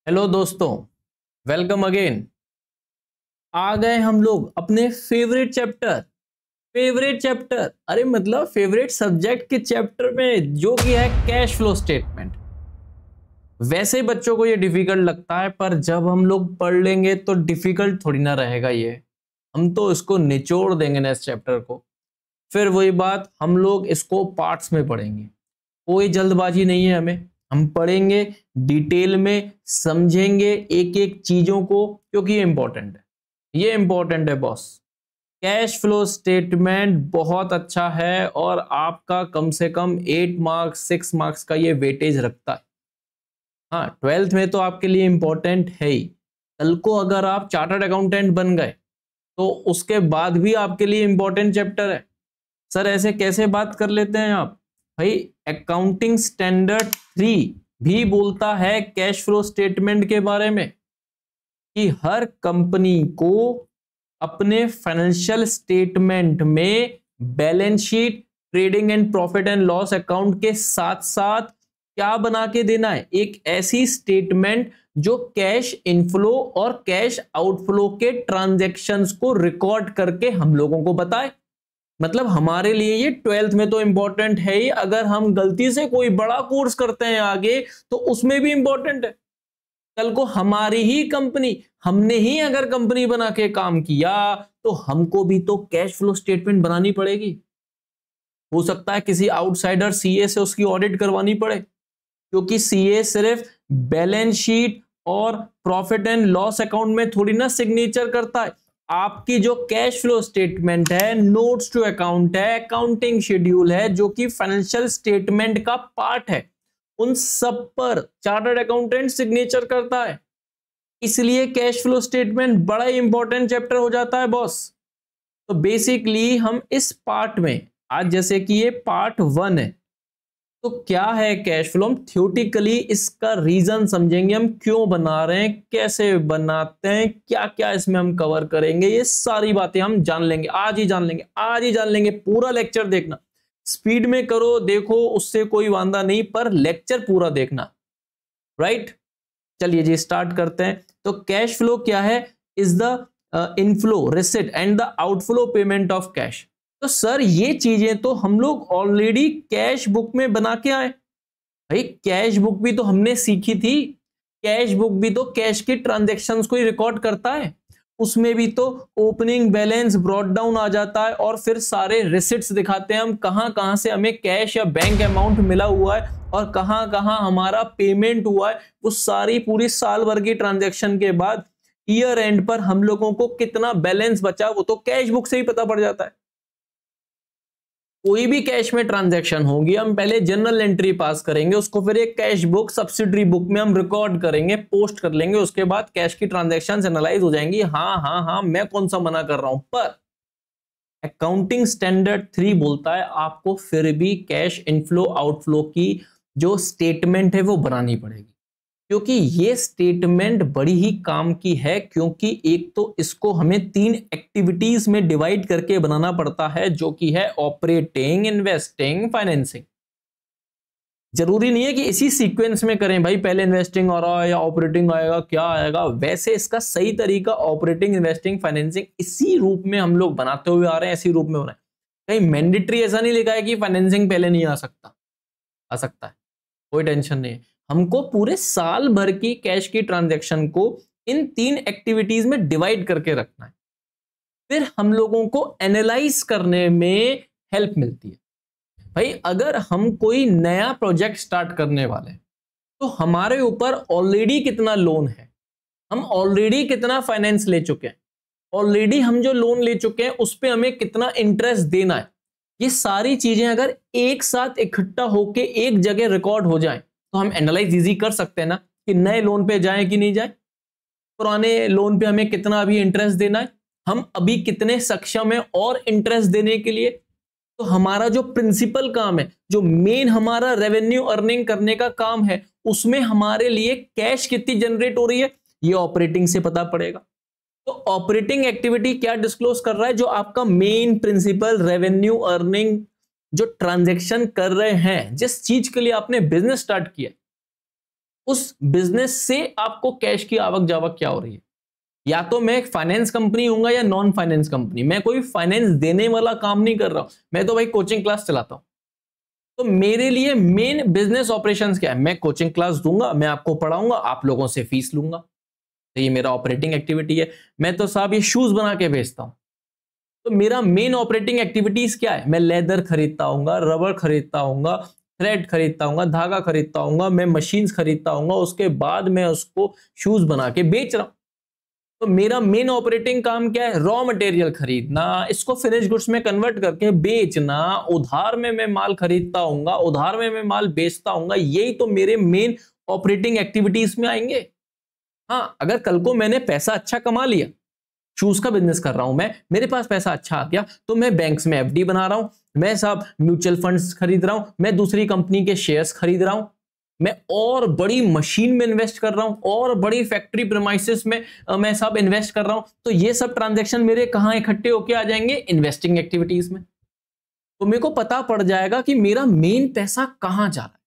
Hello दोस्तों, welcome again. आ गए हम लोग अपने फेवरेट चैप्टर अरे मतलब फेवरेट सब्जेक्ट के चैप्टर में, जो कि है कैश फ्लो स्टेटमेंट। वैसे बच्चों को ये डिफिकल्ट लगता है, पर जब हम लोग पढ़ लेंगे तो डिफिकल्ट थोड़ी ना रहेगा ये। हम तो इसको निचोड़ देंगे ना इस चैप्टर को। फिर वही बात, हम लोग इसको पार्ट्स में पढ़ेंगे। कोई जल्दबाजी नहीं है हमें। हम पढ़ेंगे, डिटेल में समझेंगे एक एक चीजों को, क्योंकि ये इंपॉर्टेंट है। ये इंपॉर्टेंट है बॉस। कैश फ्लो स्टेटमेंट बहुत अच्छा है और आपका कम से कम 8 मार्क्स 6 मार्क्स का ये वेटेज रखता है। हाँ, 12th में तो आपके लिए इंपॉर्टेंट है ही। कल को अगर आप चार्टर्ड अकाउंटेंट बन गए तो उसके बाद भी आपके लिए इंपॉर्टेंट चैप्टर है। सर ऐसे कैसे बात कर लेते हैं आप? भाई, अकाउंटिंग स्टैंडर्ड 3 भी बोलता है कैश फ्लो स्टेटमेंट के बारे में, कि हर कंपनी को अपने फाइनेंशियल स्टेटमेंट में balance sheet, trading and profit and loss account के साथ साथ क्या बना के देना है? एक ऐसी स्टेटमेंट जो कैश इनफ्लो और कैश आउटफ्लो के ट्रांजैक्शंस को रिकॉर्ड करके हम लोगों को बताए। मतलब हमारे लिए ये 12th में तो इंपॉर्टेंट है ही, अगर हम गलती से कोई बड़ा कोर्स करते हैं आगे तो उसमें भी इंपॉर्टेंट है। कल को हमारी ही कंपनी, हमने ही अगर कंपनी बना के काम किया तो हमको भी तो कैश फ्लो स्टेटमेंट बनानी पड़ेगी। हो सकता है किसी आउटसाइडर सीए से उसकी ऑडिट करवानी पड़े, क्योंकि सीए सिर्फ बैलेंस शीट और प्रॉफिट एंड लॉस अकाउंट में थोड़ी ना सिग्नेचर करता है। आपकी जो कैश फ्लो स्टेटमेंट है, नोट्स टू अकाउंट है, अकाउंटिंग शेड्यूल है, जो कि फाइनेंशियल स्टेटमेंट का पार्ट है, उन सब पर चार्टर्ड अकाउंटेंट सिग्नेचर करता है। इसलिए कैश फ्लो स्टेटमेंट बड़ा ही इंपॉर्टेंट चैप्टर हो जाता है बॉस। तो बेसिकली हम इस पार्ट में आज, जैसे कि ये पार्ट 1 है, तो क्या है कैश फ्लो, हम थ्योरेटिकली इसका रीजन समझेंगे, हम क्यों बना रहे हैं, कैसे बनाते हैं, क्या क्या इसमें हम कवर करेंगे, ये सारी बातें हम जान लेंगे। आज ही जान लेंगे, आज ही जान लेंगे। पूरा लेक्चर देखना, स्पीड में करो, देखो उससे कोई वांदा नहीं, पर लेक्चर पूरा देखना। राइट, चलिए जी स्टार्ट करते हैं। तो कैश फ्लो क्या है? Is the inflow, receipt and the outflow payment of cash. तो सर ये चीजें तो हम लोग ऑलरेडी कैश बुक में बना के आए। भाई कैश बुक भी तो हमने सीखी थी। कैश बुक भी तो कैश के ट्रांजैक्शंस को ही रिकॉर्ड करता है। उसमें भी तो ओपनिंग बैलेंस ब्रॉट डाउन आ जाता है और फिर सारे रिसिट्स दिखाते हैं, हम कहां कहां से हमें कैश या बैंक अमाउंट मिला हुआ है और कहां कहां हमारा पेमेंट हुआ है। वो सारी पूरी साल भर की ट्रांजैक्शन के बाद ईयर एंड पर हम लोगों को कितना बैलेंस बचा वो तो कैश बुक से ही पता पड़ जाता है। कोई भी कैश में ट्रांजैक्शन होगी, हम पहले जनरल एंट्री पास करेंगे, उसको फिर एक कैश बुक, सब्सिडरी बुक में हम रिकॉर्ड करेंगे, पोस्ट कर लेंगे, उसके बाद कैश की ट्रांजैक्शंस एनालाइज हो जाएंगी। हाँ हाँ हाँ, मैं कौन सा मना कर रहा हूं, पर अकाउंटिंग स्टैंडर्ड 3 बोलता है आपको फिर भी कैश इनफ्लो आउटफ्लो की जो स्टेटमेंट है वो बनानी पड़ेगी, क्योंकि ये स्टेटमेंट बड़ी ही काम की है। क्योंकि एक तो इसको हमें 3 एक्टिविटीज में डिवाइड करके बनाना पड़ता है, जो कि है ऑपरेटिंग, इन्वेस्टिंग, फाइनेंसिंग। जरूरी नहीं है कि इसी सीक्वेंस में करें, भाई पहले इन्वेस्टिंग आ रहा है या ऑपरेटिंग आएगा, क्या आएगा। वैसे इसका सही तरीका ऑपरेटिंग, इन्वेस्टिंग, फाइनेंसिंग इसी रूप में हम लोग बनाते हुए आ रहे हैं, इसी रूप में हो रहा है। कहीं मैंडेटरी ऐसा नहीं लिखा है कि फाइनेंसिंग पहले नहीं आ सकता, आ सकता है, कोई टेंशन नहीं है। हमको पूरे साल भर की कैश की ट्रांजैक्शन को इन 3 एक्टिविटीज में डिवाइड करके रखना है, फिर हम लोगों को एनालाइज करने में हेल्प मिलती है। भाई अगर हम कोई नया प्रोजेक्ट स्टार्ट करने वाले हैं तो हमारे ऊपर ऑलरेडी कितना लोन है, हम ऑलरेडी कितना फाइनेंस ले चुके हैं, ऑलरेडी हम जो लोन ले चुके हैं उस पर हमें कितना इंटरेस्ट देना है, ये सारी चीजें अगर एक साथ इकट्ठा होके एक जगह रिकॉर्ड हो जाए तो हम एनालाइज इजी कर सकते हैं ना, कि नए लोन पे जाए कि नहीं जाए, पुराने लोन पे हमें कितना अभी इंटरेस्ट देना है, हम अभी कितने सक्षम है और इंटरेस्ट देने के लिए। तो हमारा जो प्रिंसिपल काम है, जो मेन हमारा रेवेन्यू अर्निंग करने का काम है, उसमें हमारे लिए कैश कितनी जनरेट हो रही है ये ऑपरेटिंग से पता पड़ेगा। तो ऑपरेटिंग एक्टिविटी क्या डिस्क्लोज कर रहा है? जो आपका मेन प्रिंसिपल रेवेन्यू अर्निंग, जो ट्रांजैक्शन कर रहे हैं, जिस चीज के लिए आपने बिजनेस स्टार्ट किया, उस बिजनेस से आपको कैश की आवक जावक क्या हो रही है। या तो मैं एक फाइनेंस कंपनी हूंगा या नॉन फाइनेंस कंपनी, मैं कोई फाइनेंस देने वाला काम नहीं कर रहा हूं, मैं तो भाई कोचिंग क्लास चलाता हूं। तो मेरे लिए मेन बिजनेस ऑपरेशंस क्या है, मैं कोचिंग क्लास दूंगा, मैं आपको पढ़ाऊंगा, आप लोगों से फीस लूंगा, तो ये मेरा ऑपरेटिंग एक्टिविटी है। मैं तो साहब ये शूज बना के बेचता हूं, तो मेरा मेन ऑपरेटिंग एक्टिविटीज क्या है, मैं लेदर खरीदता हूंगा, रबर खरीदता हूंगा, थ्रेड खरीदता हूंगा, धागा खरीदता हूंगा, मैं मशीन्स खरीदता हूंगा, उसके बाद मैं उसको शूज बना के बेच रहा हूं। तो मेरा मेन ऑपरेटिंग काम क्या है, रॉ मटेरियल खरीदना, इसको फिनिश गुड्स में कन्वर्ट करके बेचना, उधार में मैं माल खरीदता हूंगा, उधार में मैं माल बेचता हूंगा, यही तो मेरे मेन ऑपरेटिंग एक्टिविटीज में आएंगे। हाँ, अगर कल को मैंने पैसा अच्छा कमा लिया, शूज का बिजनेस कर रहा हूं मैं, मेरे पास पैसा अच्छा आ गया, तो मैं बैंक्स में एफडी बना रहा हूं, मैं साहब म्यूचुअल फंड्स खरीद रहा हूं, मैं दूसरी कंपनी के शेयर्स खरीद रहा हूं, मैं और बड़ी मशीन में इन्वेस्ट कर रहा हूं, और बड़ी फैक्ट्री प्रीमाइसेस में मैं सब इन्वेस्ट कर रहा हूं। तो ये सब ट्रांजैक्शन मेरे कहां इकट्ठे होके आ जाएंगे, इन्वेस्टिंग एक्टिविटीज में। तो मेरे को पता पड़ जाएगा कि मेरा मेन पैसा कहां जा रहा है।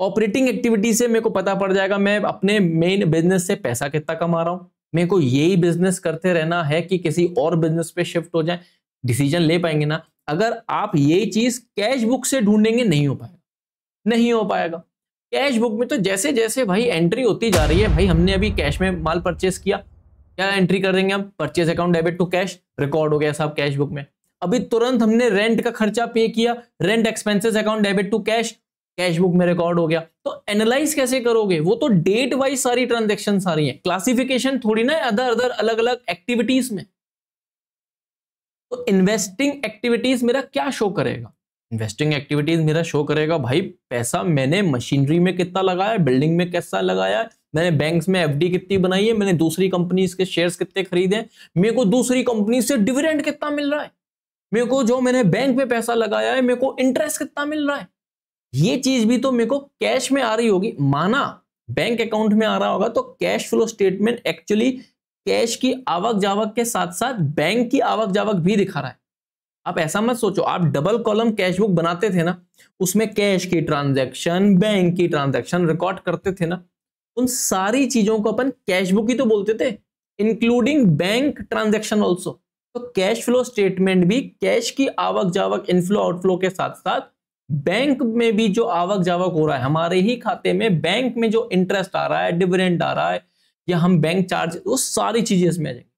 ऑपरेटिंग एक्टिविटी से मेरे को पता पड़ जाएगा मैं अपने मेन बिजनेस से पैसा कितना कमा रहा हूं, मेरे को यही बिजनेस करते रहना है कि किसी और बिजनेस पे शिफ्ट हो जाए, डिसीजन ले पाएंगे ना। अगर आप ये चीज कैश बुक से ढूंढेंगे, नहीं हो पाएगा, नहीं हो पाएगा। कैश बुक में तो जैसे जैसे भाई एंट्री होती जा रही है, भाई हमने अभी कैश में माल परचेस किया, क्या एंट्री कर देंगे हम, purchase account debit to cash, record हो गया साहब कैश बुक में। अभी तुरंत हमने रेंट का खर्चा पे किया, rent expenses account debit to cash, cash book में रिकॉर्ड हो गया। तो एनालाइज कैसे करोगे, वो तो डेट वाइज सारी ट्रांजैक्शन सारी है, क्लासिफिकेशन थोड़ी ना अदर अदर अलग अलग एक्टिविटीज में। तो इन्वेस्टिंग एक्टिविटीज मेरा क्या शो करेगा, इन्वेस्टिंग एक्टिविटीज मेरा शो करेगा भाई पैसा मैंने मशीनरी में कितना लगाया, बिल्डिंग में कैसा लगाया है, मैंने बैंक्स में एफडी कितनी बनाई है, मैंने दूसरी कंपनीज के शेयर्स कितने खरीदे, मेरे को दूसरी कंपनी से डिविडेंड कितना मिल रहा है, मेरे को जो मैंने बैंक में पैसा लगाया है मेरे को इंटरेस्ट कितना मिल रहा है। ये चीज भी तो मेरे को कैश में आ रही होगी, माना बैंक अकाउंट में आ रहा होगा, तो cash flow statement actually cash की आवक जावक के साथ साथ बैंक की आवक जावक भी दिखा रहा है। आप ऐसा मत सोचो, आप डबल कॉलम कैश बुक बनाते थे ना, उसमें कैश की ट्रांजैक्शन, बैंक की ट्रांजैक्शन रिकॉर्ड करते थे ना, उन सारी चीजों को अपन कैश बुक ही तो बोलते थे, इंक्लूडिंग बैंक ट्रांजैक्शन ऑल्सो। तो कैश फ्लो स्टेटमेंट भी कैश की आवक जावक, इनफ्लो आउटफ्लो के साथ साथ बैंक में भी जो आवक जावक हो रहा है, हमारे ही खाते में बैंक में जो इंटरेस्ट आ रहा है, डिविडेंड आ रहा है, या हम बैंक चार्ज, वो सारी चीजें इसमें आ जाएंगी,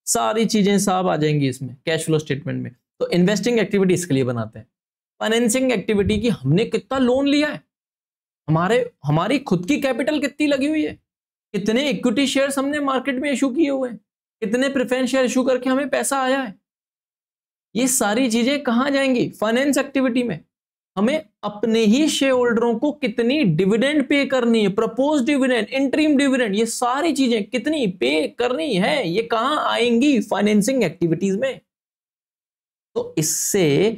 सारी चीजें साहब आ जाएंगी इसमें कैश फ्लो स्टेटमेंट में। तो इन्वेस्टिंग एक्टिविटी इसके लिए बनाते हैं। फाइनेंसिंग एक्टिविटी की हमने कितना लोन लिया है, हमारी खुद की कैपिटल कितनी लगी हुई है, कितने इक्विटी शेयर्स हमने मार्केट में इशू किए हुए हैं, कितने प्रेफरेंस शेयर इशू करके हमें पैसा आया है, ये सारी चीजें कहां जाएंगी, फाइनेंस एक्टिविटी में। हमें अपने ही शेयर होल्डरों को कितनी डिविडेंड पे करनी है, प्रपोज डिविडेंड, इंटरिम डिविडेंड, ये सारी चीजें कितनी पे करनी है, ये कहां आएंगी, फाइनेंसिंग एक्टिविटीज में। तो इससे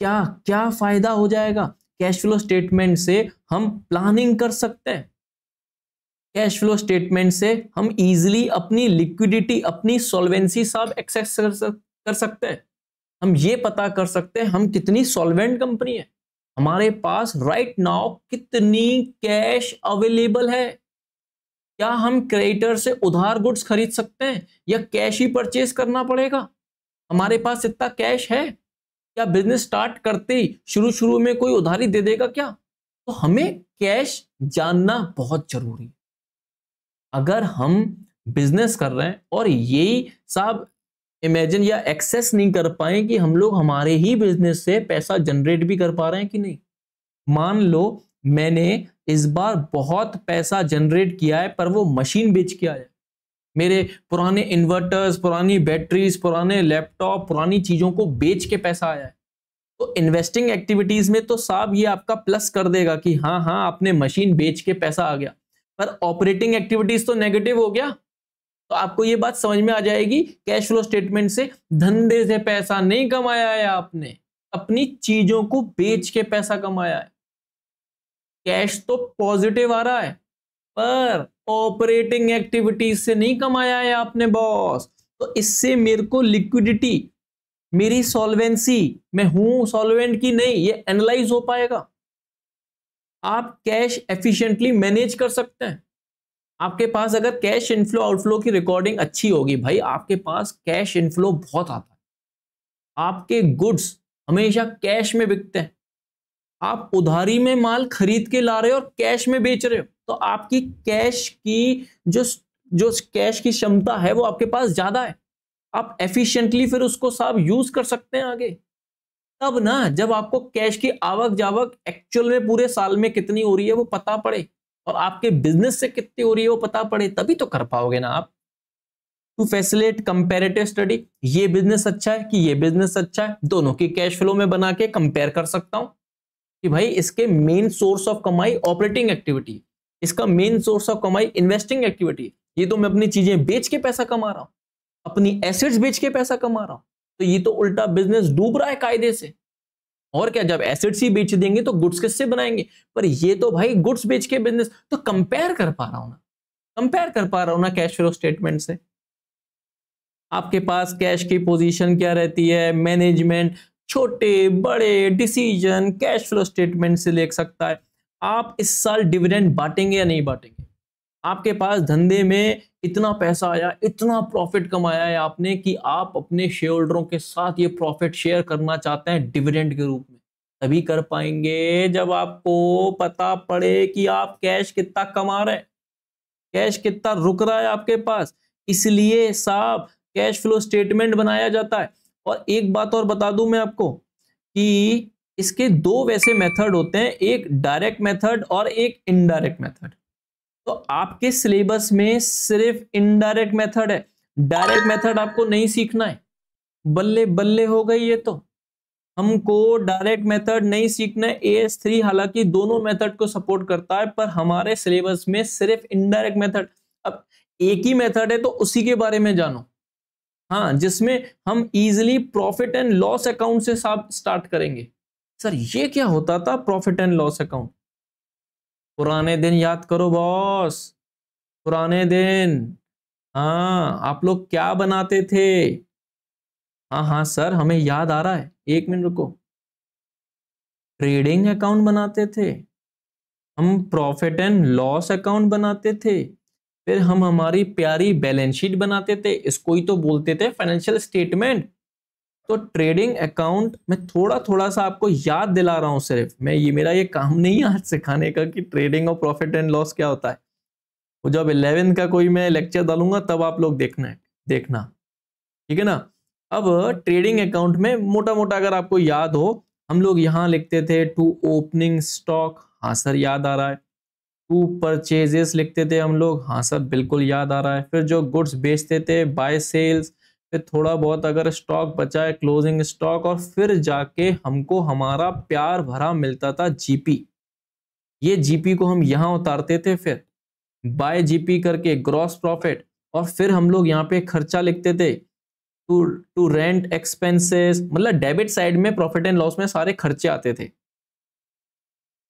क्या क्या फायदा हो जाएगा, कैश फ्लो स्टेटमेंट से हम प्लानिंग कर सकते हैं, कैश फ्लो स्टेटमेंट से हम इजीली अपनी लिक्विडिटी, अपनी सॉल्वेंसी सब एक्सेस कर सकते हैं। हम ये पता कर सकते हैं हम कितनी सॉल्वेंट कंपनी है, हमारे पास राइट नाउ कितनी कैश अवेलेबल है, क्या हम क्रेडिटर से उधार गुड्स खरीद सकते हैं या कैश ही परचेज करना पड़ेगा, हमारे पास इतना कैश है, क्या बिजनेस स्टार्ट करते ही शुरू में कोई उधारी दे देगा क्या। तो हमें कैश जानना बहुत जरूरी है। अगर हम बिजनेस कर रहे हैं और यही साहब इमेजिन या एक्सेस नहीं कर पाए कि हम लोग हमारे ही बिजनेस से पैसा जनरेट भी कर पा रहे हैं कि नहीं। मान लो मैंने इस बार बहुत पैसा जनरेट किया है पर वो मशीन बेच के आया, मेरे पुराने इन्वर्टर्स, पुरानी बैटरीज, पुराने लैपटॉप, पुरानी चीजों को बेच के पैसा आया है, तो इन्वेस्टिंग एक्टिविटीज में तो साहब ये आपका प्लस कर देगा कि हाँ हाँ आपने मशीन बेच के पैसा आ गया, पर ऑपरेटिंग एक्टिविटीज तो नेगेटिव हो गया। तो आपको ये बात समझ में आ जाएगी, कैश फ्लो स्टेटमेंट से धंधे से पैसा नहीं कमाया है आपने, अपनी चीजों को बेच के पैसा कमाया है। कैश तो पॉजिटिव आ रहा है पर ऑपरेटिंग एक्टिविटीज से नहीं कमाया है आपने बॉस। तो इससे मेरे को लिक्विडिटी, मेरी सॉल्वेंसी, मैं हूं सॉल्वेंट की नहीं, ये एनालाइज हो पाएगा। आप कैश एफिशिएंटली मैनेज कर सकते हैं। आपके पास अगर कैश इनफ्लो आउटफ्लो की रिकॉर्डिंग अच्छी होगी, भाई आपके पास कैश इनफ्लो बहुत आता है, आपके गुड्स हमेशा कैश में बिकते हैं, आप उधारी में माल खरीद के ला रहे हो और कैश में बेच रहे हो, तो आपकी कैश की जो जो कैश की क्षमता है वो आपके पास ज्यादा है, आप एफिशिएंटली फिर उसको साहब यूज कर सकते हैं आगे। तब ना जब आपको कैश की आवक जावक एक्चुअल में पूरे साल में कितनी हो रही है वो पता पड़े और आपके बिजनेस से कितनी हो रही है वो पता पड़े, तभी तो कर पाओगे ना आप। टू फैसिलिटेट कंपैरेटिव स्टडी, ये बिजनेस अच्छा है कि ये बिजनेस अच्छा है, दोनों की कैश फ्लो में बना के कंपेयर कर सकता हूं कि भाई इसके मेन सोर्स ऑफ कमाई ऑपरेटिंग एक्टिविटी, इसका मेन सोर्स ऑफ कमाई इन्वेस्टिंग एक्टिविटी, ये तो मैं अपनी चीजें बेच के पैसा कमा रहा हूं, अपनी एसेट्स बेच के पैसा कमा रहा हूं, तो ये तो उल्टा बिजनेस डूब रहा है कायदे से। और क्या, जब एसेट्स ही बेच देंगे तो गुड्स किससे बनाएंगे, पर ये तो भाई गुड्स बेच के बिजनेस, तो कंपेयर कर पा रहा हूं ना, कंपेयर कर पा रहा हूं ना कैश फ्लो स्टेटमेंट से। आपके पास कैश की पोजीशन क्या रहती है, मैनेजमेंट छोटे बड़े डिसीजन कैश फ्लो स्टेटमेंट से ले सकता है। आप इस साल डिविडेंड बांटेंगे या नहीं बांटेंगे, आपके पास धंधे में इतना पैसा आया, इतना प्रॉफिट कमाया है आपने कि आप अपने शेयर होल्डरों के साथ ये प्रॉफिट शेयर करना चाहते हैं डिविडेंड के रूप में, तभी कर पाएंगे जब आपको पता पड़े कि आप कैश कितना कमा रहे हैं, कैश कितना रुक रहा है आपके पास। इसलिए साहब कैश फ्लो स्टेटमेंट बनाया जाता है। और एक बात और बता दूं मैं आपको कि इसके दो वैसे मेथड होते हैं, एक डायरेक्ट मेथड और एक इनडायरेक्ट मेथड। तो आपके सिलेबस में सिर्फ इनडायरेक्ट मेथड है, डायरेक्ट मेथड आपको नहीं सीखना है। बल्ले बल्ले हो गई ये तो, हमको डायरेक्ट मेथड नहीं सीखना है। AS3 हालांकि दोनों मेथड को सपोर्ट करता है, पर हमारे सिलेबस में सिर्फ इनडायरेक्ट मेथड। अब एक ही मेथड है तो उसी के बारे में जानो, हाँ, जिसमें हम easily profit and loss account से स्टार्ट करेंगे। सर ये क्या होता था प्रॉफिट एंड लॉस अकाउंट, पुराने दिन याद करो बॉस, पुराने दिन। हाँ, आप लोग क्या बनाते थे, हाँ हाँ सर हमें याद आ रहा है, एक मिनट रुको। ट्रेडिंग अकाउंट बनाते थे, हम प्रॉफिट एंड लॉस अकाउंट बनाते थे, फिर हम हमारी प्यारी बैलेंस शीट बनाते थे, इसको ही तो बोलते थे फाइनेंशियल स्टेटमेंट। तो ट्रेडिंग अकाउंट में थोड़ा थोड़ा सा आपको याद दिला रहा हूं, सिर्फ मैं, ये मेरा ये काम नहीं है आज सिखाने का कि ट्रेडिंग और प्रॉफिट एंड लॉस क्या होता है। वो जब 11th का कोई मैं लेक्चर डालूंगा तब आप लोग देखना, ठीक है ना। अब ट्रेडिंग अकाउंट में मोटा मोटा अगर आपको याद हो, हम लोग यहां लिखते थे टू ओपनिंग स्टॉक, हाँ सर याद आ रहा है। टू परचेजेस लिखते थे हम लोग, हाँ सर बिल्कुल याद आ रहा है। फिर जो गुड्स बेचते थे बाय सेल्स, फिर थोड़ा बहुत अगर स्टॉक बचा है क्लोजिंग स्टॉक, और फिर जाके हमको हमारा प्यार भरा मिलता था जीपी। ये जीपी को हम यहां उतारते थे, फिर बाय जीपी करके ग्रॉस प्रॉफिट, और फिर हम लोग यहाँ पे खर्चा लिखते थे टू रेंट एक्सपेंसेस, मतलब डेबिट साइड में प्रॉफिट एंड लॉस में सारे खर्चे आते थे।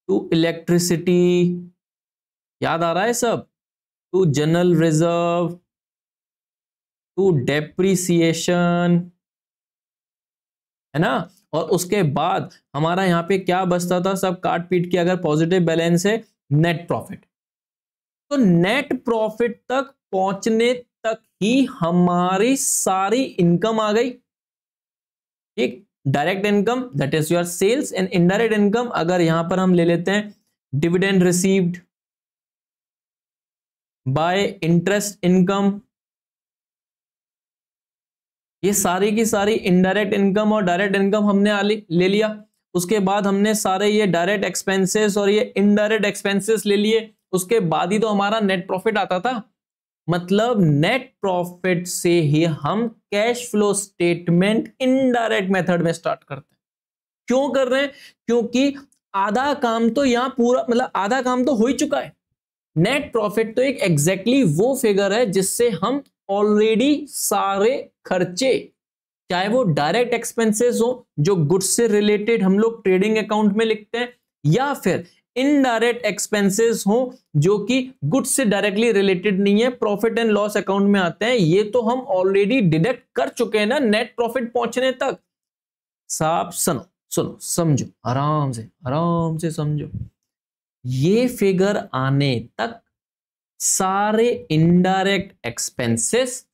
टू इलेक्ट्रिसिटी, याद आ रहा है सब, to general reserve, to depreciation, है ना। और उसके बाद हमारा यहाँ पे क्या बचता था, सब काट पीट के, अगर पॉजिटिव बैलेंस है, नेट प्रॉफिट। तो नेट प्रॉफिट तक पहुंचने तक ही हमारी सारी इनकम आ गई। ठीक, direct income that is your sales, and indirect income अगर यहां पर हम ले लेते हैं dividend received, by interest income, ये सारी की सारी इनडायरेक्ट इनकम और डायरेक्ट इनकम हमने ले लिया। उसके बाद हमने सारे ये डायरेक्ट एक्सपेंसेस और ये इनडायरेक्ट एक्सपेंसेस ले लिए, उसके बाद ही तो हमारा नेट प्रॉफिट आता था। मतलब नेट प्रॉफिट से ही हम cash flow statement indirect method में स्टार्ट करते हैं। क्यों कर रहे हैं, क्योंकि आधा काम तो यहां पूरा, मतलब आधा काम तो हो ही चुका है। नेट प्रॉफिट तो एक एग्जैक्टली वो फिगर है जिससे हम ऑलरेडी सारे खर्चे, चाहे वो डायरेक्ट एक्सपेंसेस हो जो गुड्स से रिलेटेड हम लोग ट्रेडिंग अकाउंट में लिखते हैं, या फिर इनडायरेक्ट एक्सपेंसेस हो जो कि गुड्स से डायरेक्टली रिलेटेड नहीं है, प्रॉफिट एंड लॉस अकाउंट में आते हैं, ये तो हम ऑलरेडी डिडक्ट कर चुके हैं ना नेट प्रॉफिट पहुंचने तक। साहब सुनो सुनो समझो, आराम से समझो। ये फिगर आने तक सारे इनडायरेक्ट एक्सपेंसेस,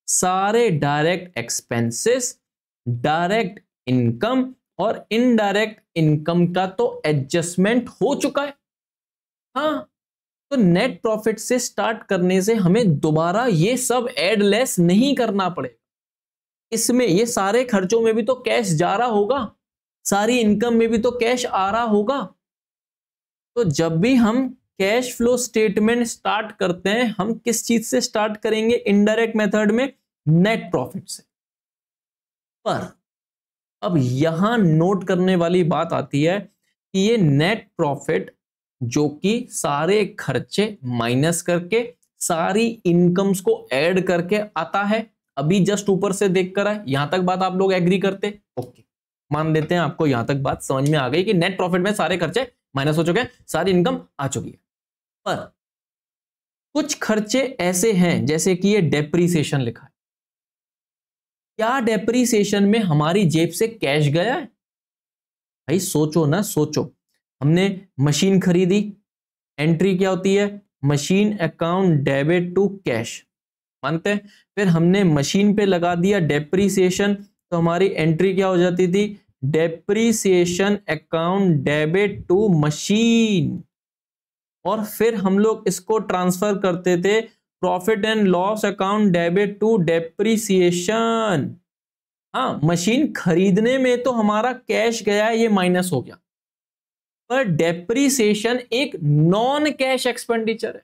सारे डायरेक्ट एक्सपेंसेस, डायरेक्ट इनकम और इनडायरेक्ट इनकम का तो एडजस्टमेंट हो चुका है। हाँ, तो नेट प्रॉफिट से स्टार्ट करने से हमें दोबारा ये सब एड लेस नहीं करना पड़ेगा। इसमें ये सारे खर्चों में भी तो कैश जा रहा होगा, सारी इनकम में भी तो कैश आ रहा होगा। तो जब भी हम कैश फ्लो स्टेटमेंट स्टार्ट करते हैं, हम किस चीज से स्टार्ट करेंगे? इनडायरेक्ट मेथड में नेट प्रॉफिट से। पर अब यहां नोट करने वाली बात आती है कि ये नेट प्रॉफिट जो कि सारे खर्चे माइनस करके सारी इनकम्स को ऐड करके आता है, अभी जस्ट ऊपर से देखकर है। यहां तक बात आप लोग एग्री करते? ओके, मान लेते हैं आपको यहां तक बात समझ में आ गई कि नेट प्रॉफिट में सारे खर्चे माइनस हो चुके हैं, सारी इनकम आ चुकी है। पर कुछ खर्चे ऐसे हैं जैसे कि ये डेप्रीसिएशन लिखा है। क्या डेप्रीसिएशन में हमारी जेब से कैश गया है? भाई सोचो ना, सोचो। हमने मशीन खरीदी, एंट्री क्या होती है? Machine account debit to cash, मानते हैं। फिर हमने मशीन पे लगा दिया डेप्रीसिएशन, तो हमारी एंट्री क्या हो जाती थी? Depreciation account debit to machine. और फिर हम लोग इसको ट्रांसफर करते थे profit and loss account debit to depreciation. हाँ, मशीन खरीदने में तो हमारा कैश गया है, ये माइनस हो गया। पर डेप्रीसिएशन एक नॉन कैश एक्सपेंडिचर है।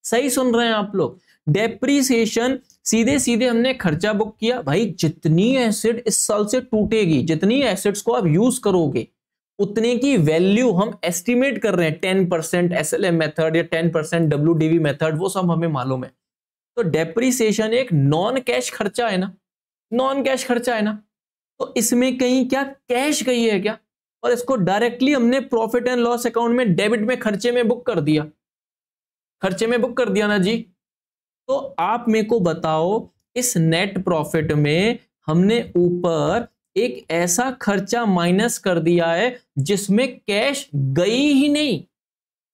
सही सुन रहे हैं आप लोग? डेप्रीसिएशन सीधे सीधे हमने खर्चा बुक किया। भाई जितनी एसेट इस साल से टूटेगी, जितनी एसेट्स को आप यूज करोगे, उतने की वैल्यू हम एस्टिमेट कर रहे हैं। 10% SLM मेथड या 10% WDV मेथड, वो सब हमें मालूम है। तो डेप्रीसिएशन एक नॉन कैश खर्चा है ना, नॉन कैश खर्चा है ना। तो इसमें कहीं क्या कैश गई है क्या? और इसको डायरेक्टली हमने प्रॉफिट एंड लॉस अकाउंट में डेबिट में खर्चे में बुक कर दिया, खर्चे में बुक कर दिया ना जी। तो आप मेरे को बताओ, इस नेट प्रॉफिट में हमने ऊपर एक ऐसा खर्चा माइनस कर दिया है जिसमें कैश गई ही नहीं,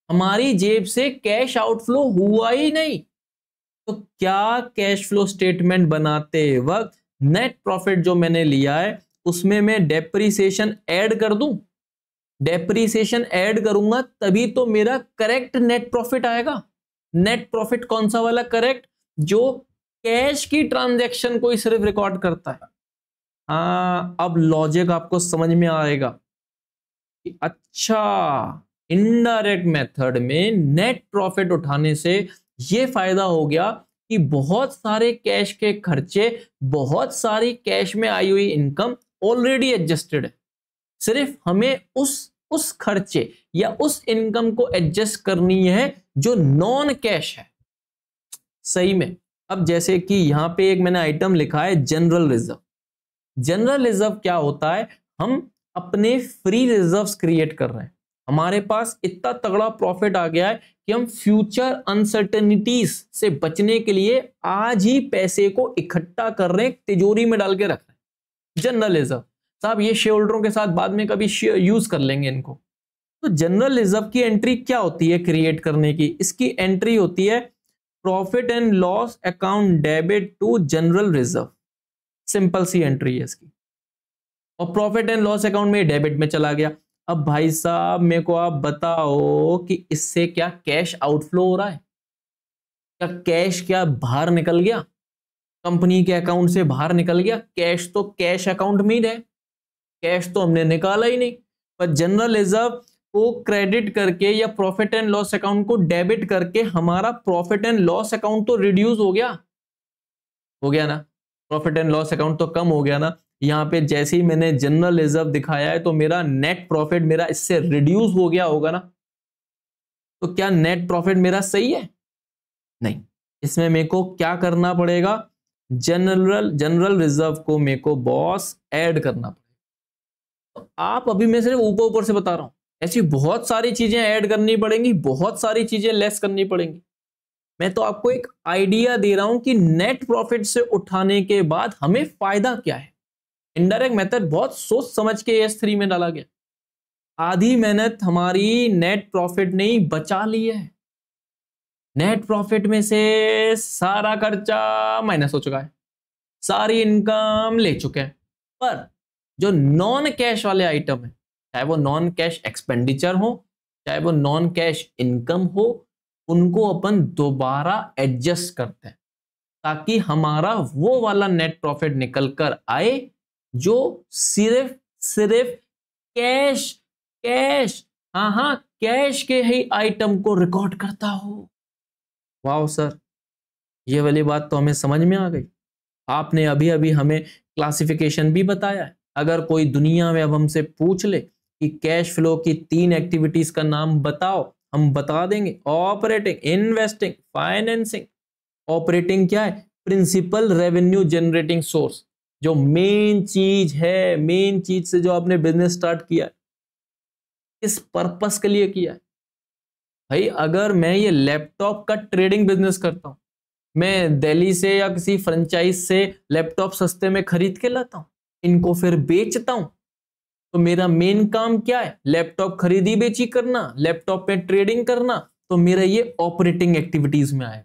हमारी जेब से कैश आउटफ्लो हुआ ही नहीं। तो क्या कैश फ्लो स्टेटमेंट बनाते वक्त नेट प्रॉफिट जो मैंने लिया है उसमें मैं डेप्रीसिएशन ऐड कर दूं? डेप्रीसिएशन ऐड करूंगा तभी तो मेरा करेक्ट नेट प्रॉफिट आएगा। नेट प्रॉफिट कौन सा वाला करेक्ट? जो कैश की ट्रांजैक्शन को ही सिर्फ रिकॉर्ड करता है। हाँ, अब लॉजिक आपको समझ में आएगा कि अच्छा, इनडायरेक्ट मेथड में नेट प्रॉफिट उठाने से ये फायदा हो गया कि बहुत सारे कैश के खर्चे, बहुत सारी कैश में आई हुई इनकम ऑलरेडी एडजस्टेड है। सिर्फ हमें उस खर्चे या उस इनकम को एडजस्ट करनी है जो नॉन कैश है। सही में। अब जैसे कि यहां पे एक मैंने आइटम लिखा है जनरल रिजर्व। जनरल रिजर्व क्या होता है? हम अपने फ्री रिजर्व्स क्रिएट कर रहे हैं। हमारे पास इतना तगड़ा प्रॉफिट आ गया है कि हम फ्यूचर अनसर्टेनिटीज से बचने के लिए आज ही पैसे को इकट्ठा कर रहे हैं, तिजोरी में डाल के रख रहे हैं। जनरल रिजर्व साहब, ये शेयर होल्डरों के साथ बाद में कभी यूज कर लेंगे इनको। तो जनरल रिजर्व की एंट्री क्या होती है क्रिएट करने की? इसकी एंट्री होती है profit and loss account debit to general reserve. Simple सी एंट्री है इसकी। और प्रॉफिट एंड लॉस अकाउंट में डेबिट में चला गया। अब भाई साहब मेरे को आप बताओ कि इससे क्या कैश आउटफ्लो हो रहा है? क्या कैश क्या बाहर निकल गया? कंपनी के अकाउंट से बाहर निकल गया? कैश तो कैश अकाउंट में ही रहे, कैश तो हमने निकाला ही नहीं। पर जनरल रिजर्व को क्रेडिट करके या प्रॉफिट एंड लॉस अकाउंट को डेबिट करके हमारा प्रॉफिट एंड लॉस अकाउंट तो रिड्यूस हो गया ना। प्रॉफिट एंड लॉस अकाउंट तो कम हो गया ना। यहां पे जैसे ही मैंने जनरल रिजर्व दिखाया है तो मेरा नेट प्रॉफिट मेरा इससे रिड्यूस हो गया होगा ना। तो क्या नेट प्रॉफिट मेरा सही है? नहीं, इसमें मेरे को क्या करना पड़ेगा? जनरल रिजर्व को मेरे को बॉस ऐड करना पड़ेगा। तो आप अभी मैं सिर्फ ऊपर ऊपर से बता रहा हूं, ऐसी बहुत सारी चीजें ऐड करनी पड़ेंगी, बहुत सारी चीजें लेस करनी पड़ेंगी। मैं तो आपको एक आइडिया दे रहा हूं कि नेट प्रॉफिट से उठाने के बाद हमें फायदा क्या है। इनडायरेक्ट मेथड बहुत सोच समझ के S3 में डाला गया। आधी मेहनत हमारी नेट प्रॉफिट ने ही बचा ली है। नेट प्रॉफिट में से सारा खर्चा माइनस हो चुका है, सारी इनकम ले चुके हैं, पर जो नॉन कैश वाले आइटम है, चाहे वो नॉन कैश एक्सपेंडिचर हो, चाहे वो नॉन कैश इनकम हो, उनको अपन दोबारा एडजस्ट करते हैं ताकि हमारा वो वाला नेट प्रॉफिट निकल कर आए जो सिर्फ सिर्फ कैश कैश हाँ कैश के ही आइटम को रिकॉर्ड करता हो। वाह सर, ये वाली बात तो हमें समझ में आ गई। आपने अभी अभी हमें क्लासिफिकेशन भी बताया है। अगर कोई दुनिया में अब हमसे पूछ ले कि कैश फ्लो की 3 एक्टिविटीज का नाम बताओ, हम बता देंगे ऑपरेटिंग, इन्वेस्टिंग, फाइनेंसिंग। ऑपरेटिंग क्या है? प्रिंसिपल रेवेन्यू जनरेटिंग सोर्स, जो मेन चीज है, मेन चीज से जो आपने बिजनेस स्टार्ट किया है, किस पर्पस के लिए किया है। भाई अगर मैं ये लैपटॉप का ट्रेडिंग बिजनेस करता हूं, मैं दिल्ली से या किसी फ्रेंचाइज से लैपटॉप सस्ते में खरीद के लाता हूं, इनको फिर बेचता हूं, तो मेरा मेन काम क्या है? लैपटॉप खरीदी बेची करना, लैपटॉप पे ट्रेडिंग करना। तो मेरा ये ऑपरेटिंग एक्टिविटीज में आए।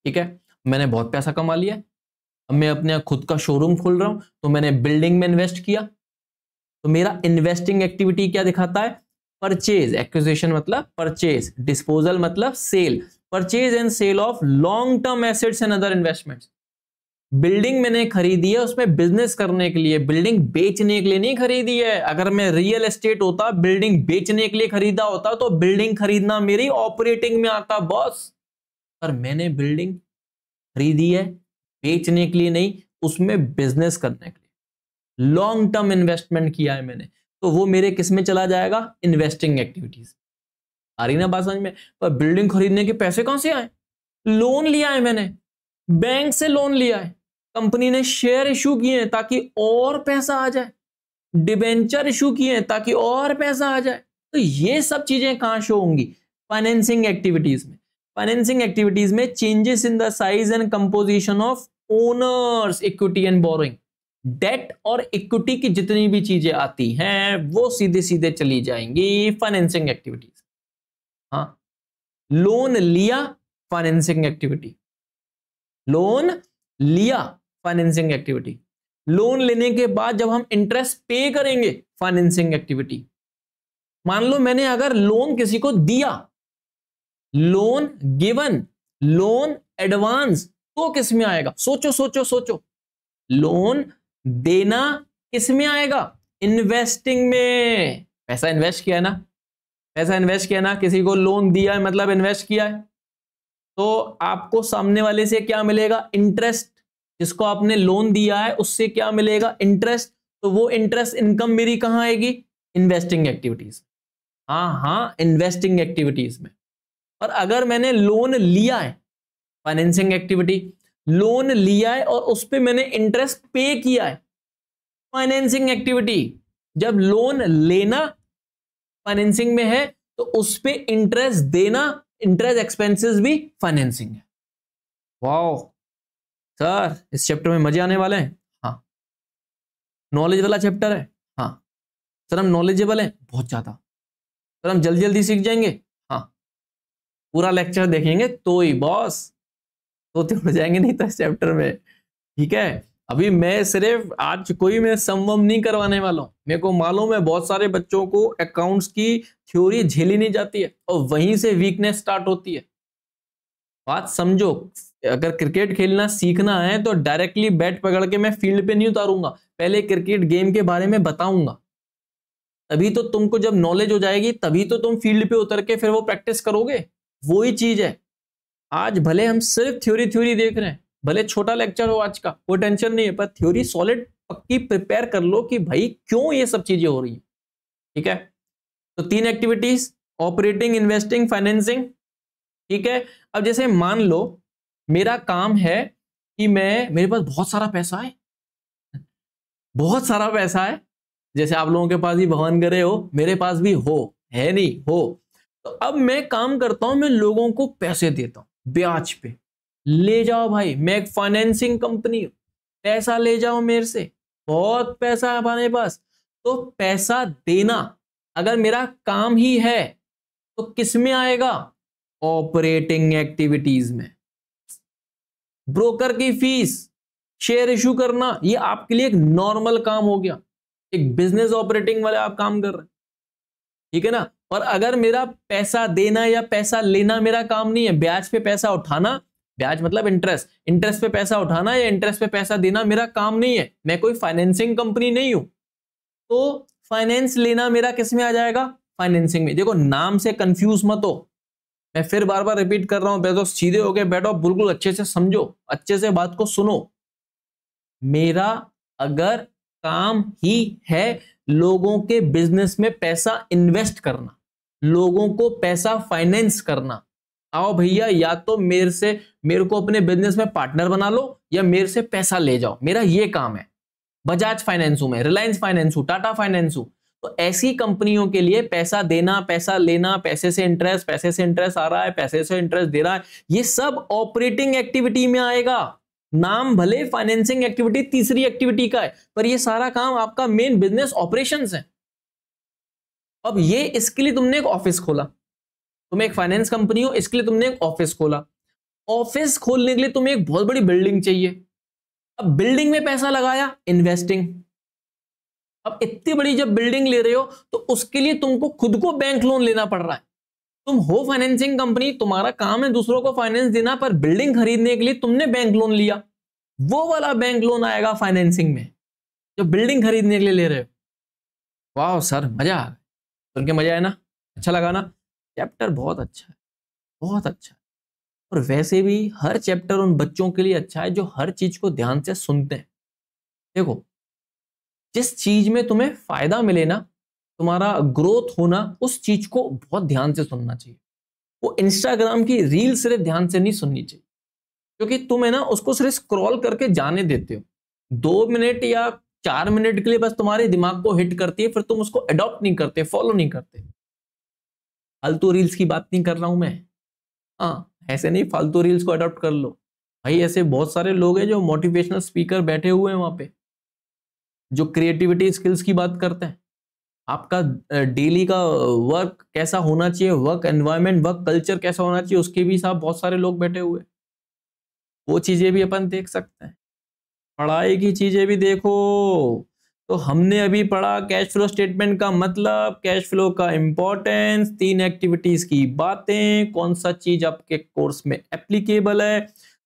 ठीक है, मैंने बहुत पैसा कमा लिया, अब मैं अपने खुद का शोरूम खोल रहा हूं, तो मैंने बिल्डिंग में इन्वेस्ट किया, तो मेरा इन्वेस्टिंग एक्टिविटी क्या दिखाता है? परचेज, एक्विजिशन मतलब परचेज, डिस्पोजल मतलब sale, purchase and sale of long term assets and other investments. Building मैंने खरीदी है उसमें बिजनेस करने के लिए, बिल्डिंग बेचने के लिए नहीं खरीदी है। अगर मैं रियल एस्टेट होता, बिल्डिंग बेचने के लिए खरीदा होता, तो बिल्डिंग खरीदना मेरी ऑपरेटिंग में आता बॉस। पर मैंने बिल्डिंग खरीदी है बेचने के लिए नहीं, उसमें बिजनेस करने के लिए लॉन्ग टर्म इन्वेस्टमेंट किया है मैंने, तो वो मेरे किस में चला जाएगा? Investing activities. आ रही ना बात समझ में? पर बिल्डिंग खरीदने के पैसे कहां से आए? लोन लिया है मैंने, बैंक से लोन लिया है, कंपनी ने शेयर इशू किए हैं ताकि और पैसा आ जाए, डिबेंचर इशू किए हैं ताकि और पैसा आ जाए। तो ये सब चीजें कहां शो होंगी? फाइनेंसिंग एक्टिविटीज में। फाइनेंसिंग एक्टिविटीज में changes in the size and composition of owners equity and borrowing, debt और इक्विटी की जितनी भी चीजें आती हैं वो सीधे सीधे चली जाएंगी फाइनेंसिंग एक्टिविटीज। हाँ, लोन लिया, फाइनेंसिंग एक्टिविटी, लोन लिया, फाइनेंसिंग एक्टिविटी, लोन लेने के बाद जब हम इंटरेस्ट पे करेंगे, फाइनेंसिंग एक्टिविटी। मान लो मैंने अगर लोन किसी को दिया, लोन गिवन, लोन एडवांस, तो किस में आएगा? सोचो सोचो सोचो, लोन देना किस में आएगा? इन्वेस्टिंग में। पैसा इन्वेस्ट किया है ना, पैसा इन्वेस्ट किया ना, किसी को लोन दिया है मतलब इन्वेस्ट किया है, तो आपको सामने वाले से क्या मिलेगा? इंटरेस्ट। जिसको आपने लोन दिया है उससे क्या मिलेगा? इंटरेस्ट। तो वो इंटरेस्ट इनकम मेरी कहां आएगी? Investing activities. हाँ, इन्वेस्टिंग एक्टिविटीज में। और अगर मैंने लोन लिया है, फाइनेंसिंग एक्टिविटी, लोन लिया है और उस पर मैंने इंटरेस्ट पे किया है, फाइनेंसिंग एक्टिविटी। जब लोन लेना फाइनेंसिंग में है तो उस पे इंटरेस्ट देना, इंटरेस्ट एक्सपेंसेस भी फाइनेंसिंग है। वाओ सर, इस चैप्टर में मजे आने वाले हैं। हाँ, नॉलेज वाला चैप्टर है। हाँ सर, हम नॉलेजेबल हैं बहुत ज्यादा। सर हम जल्दी जल्दी सीख जाएंगे। हाँ, पूरा लेक्चर देखेंगे तो ही बॉस, तो हो जाएंगे, नहीं तो इस चैप्टर में। ठीक है, अभी मैं सिर्फ आज कोई मैं समवम नहीं करवाने वाला हूं। मेरे को मालूम है बहुत सारे बच्चों को अकाउंट्स की थ्योरी झेली नहीं जाती है और वहीं से वीकनेस स्टार्ट होती है। बात समझो, अगर क्रिकेट खेलना सीखना है तो डायरेक्टली बैट पकड़ के मैं फील्ड पे नहीं उतारूंगा, पहले क्रिकेट गेम के बारे में बताऊंगा, तभी तो तुमको जब नॉलेज हो जाएगी तभी तो तुम फील्ड पे उतर के फिर वो प्रैक्टिस करोगे। वही चीज है। आज भले हम सिर्फ थ्योरी थ्योरी देख रहे हैं, भले छोटा लेक्चर हो आज का, कोई टेंशन नहीं है, पर थ्योरी सॉलिड पक्की प्रिपेयर कर लो कि भाई क्यों ये सब चीजें हो रही है। ठीक है, तो 3 एक्टिविटीज, ऑपरेटिंग, इन्वेस्टिंग, फाइनेंसिंग। ठीक है, अब जैसे मान लो मेरा काम है कि मेरे पास बहुत सारा पैसा है, बहुत सारा पैसा है, जैसे आप लोगों के पास भी भगवान करे हो, मेरे पास भी हो, है नहीं हो, तो अब मैं काम करता हूं, मैं लोगों को पैसे देता हूं ब्याज पे। ले जाओ भाई, मैं एक फाइनेंसिंग कंपनी हूं, पैसा ले जाओ मेरे से, बहुत पैसा है हमारे पास। तो पैसा देना अगर मेरा काम ही है तो किस में आएगा? ऑपरेटिंग एक्टिविटीज में। ब्रोकर की फीस, शेयर इशू करना, ये आपके लिए एक नॉर्मल काम हो गया, एक बिजनेस ऑपरेटिंग वाले आप काम कर रहे हैं, ठीक है ना। और अगर मेरा पैसा देना या पैसा लेना मेरा काम नहीं है, ब्याज पे पैसा उठाना, ब्याज मतलब इंटरेस्ट, इंटरेस्ट पे पैसा उठाना या इंटरेस्ट पे पैसा देना मेरा काम नहीं है, मैं कोई फाइनेंसिंग कंपनी नहीं हूं, तो फाइनेंस लेना मेरा किस में आ जाएगा? फाइनेंसिंग में। देखो नाम से कंफ्यूज मत हो, मैं फिर बार बार रिपीट कर रहा हूं, बैठो सीधे हो गए, बैठो बिल्कुल अच्छे से समझो, अच्छे से बात को सुनो। मेरा अगर काम ही है लोगों के बिजनेस में पैसा इन्वेस्ट करना, लोगों को पैसा फाइनेंस करना, आओ भैया या तो मेरे को अपने बिजनेस में पार्टनर बना लो या मेरे से पैसा ले जाओ, मेरा ये काम है। बजाज फाइनेंस हूं मैं, रिलायंस फाइनेंस हूं, टाटा फाइनेंस हूं, तो ऐसी कंपनियों के लिए पैसा देना, पैसा लेना, पैसे से इंटरेस्ट आ रहा है, पैसे से इंटरेस्ट दे रहा है, ये सब ऑपरेटिंग एक्टिविटी में आएगा। नाम भले फाइनेंसिंग एक्टिविटी तीसरी एक्टिविटी का है, पर ये सारा काम आपका मेन बिजनेस ऑपरेशंस है। अब ये इसके लिए तुमने एक ऑफिस खोला, तुम एक फाइनेंस कंपनी हो, इसके लिए तुमने एक ऑफिस खोला, ऑफिस खोलने के लिए तुम्हें एक बहुत बड़ी बिल्डिंग चाहिए, अब बिल्डिंग में पैसा लगाया, इन्वेस्टिंग। अब इतनी बड़ी जब बिल्डिंग ले रहे हो तो उसके लिए तुमको खुद को बैंक लोन लेना पड़ रहा है। तुम हो फाइनेंसिंग कंपनी, तुम्हारा काम है दूसरों को फाइनेंस देना, पर बिल्डिंग खरीदने के लिए तुमने बैंक लोन लिया, वो वाला बैंक लोन आएगा फाइनेंसिंग में जो बिल्डिंग खरीदने के लिए ले रहे हो। वाह सर, मजा आ गया, सुन के मजा आया ना, अच्छा लगा ना? चैप्टर बहुत अच्छा है, बहुत अच्छा है। और वैसे भी हर चैप्टर उन बच्चों के लिए अच्छा है जो हर चीज को ध्यान से सुनते हैं। देखो जिस चीज में तुम्हें फायदा मिले ना, तुम्हारा ग्रोथ होना, उस चीज को बहुत ध्यान से सुनना चाहिए। वो इंस्टाग्राम की रील सिर्फ ध्यान से नहीं सुननी चाहिए, क्योंकि तुम है ना उसको सिर्फ स्क्रॉल करके जाने देते हो, 2 मिनट या 4 मिनट के लिए बस तुम्हारे दिमाग को हिट करती है, फिर तुम उसको अडॉप्ट नहीं करते, फॉलो नहीं करते। फालतू रील्स की बात नहीं कर रहा हूं मैं, हाँ ऐसे नहीं फालतू रील्स को अडॉप्ट कर लो भाई। ऐसे बहुत सारे लोग हैं जो मोटिवेशनल स्पीकर बैठे हुए हैं वहां पे, जो क्रिएटिविटी स्किल्स की बात करते हैं, आपका डेली का वर्क कैसा होना चाहिए, वर्क एनवायरनमेंट, वर्क कल्चर कैसा होना चाहिए, उसके भी साथ बहुत सारे लोग बैठे हुए हैं। वो चीजें भी अपन देख सकते हैं। पढ़ाई की चीजें भी देखो, तो हमने अभी पढ़ा कैश फ्लो स्टेटमेंट का मतलब, कैश फ्लो का इंपॉर्टेंस, 3 एक्टिविटीज की बातें, कौन सा चीज आपके कोर्स में एप्लीकेबल है।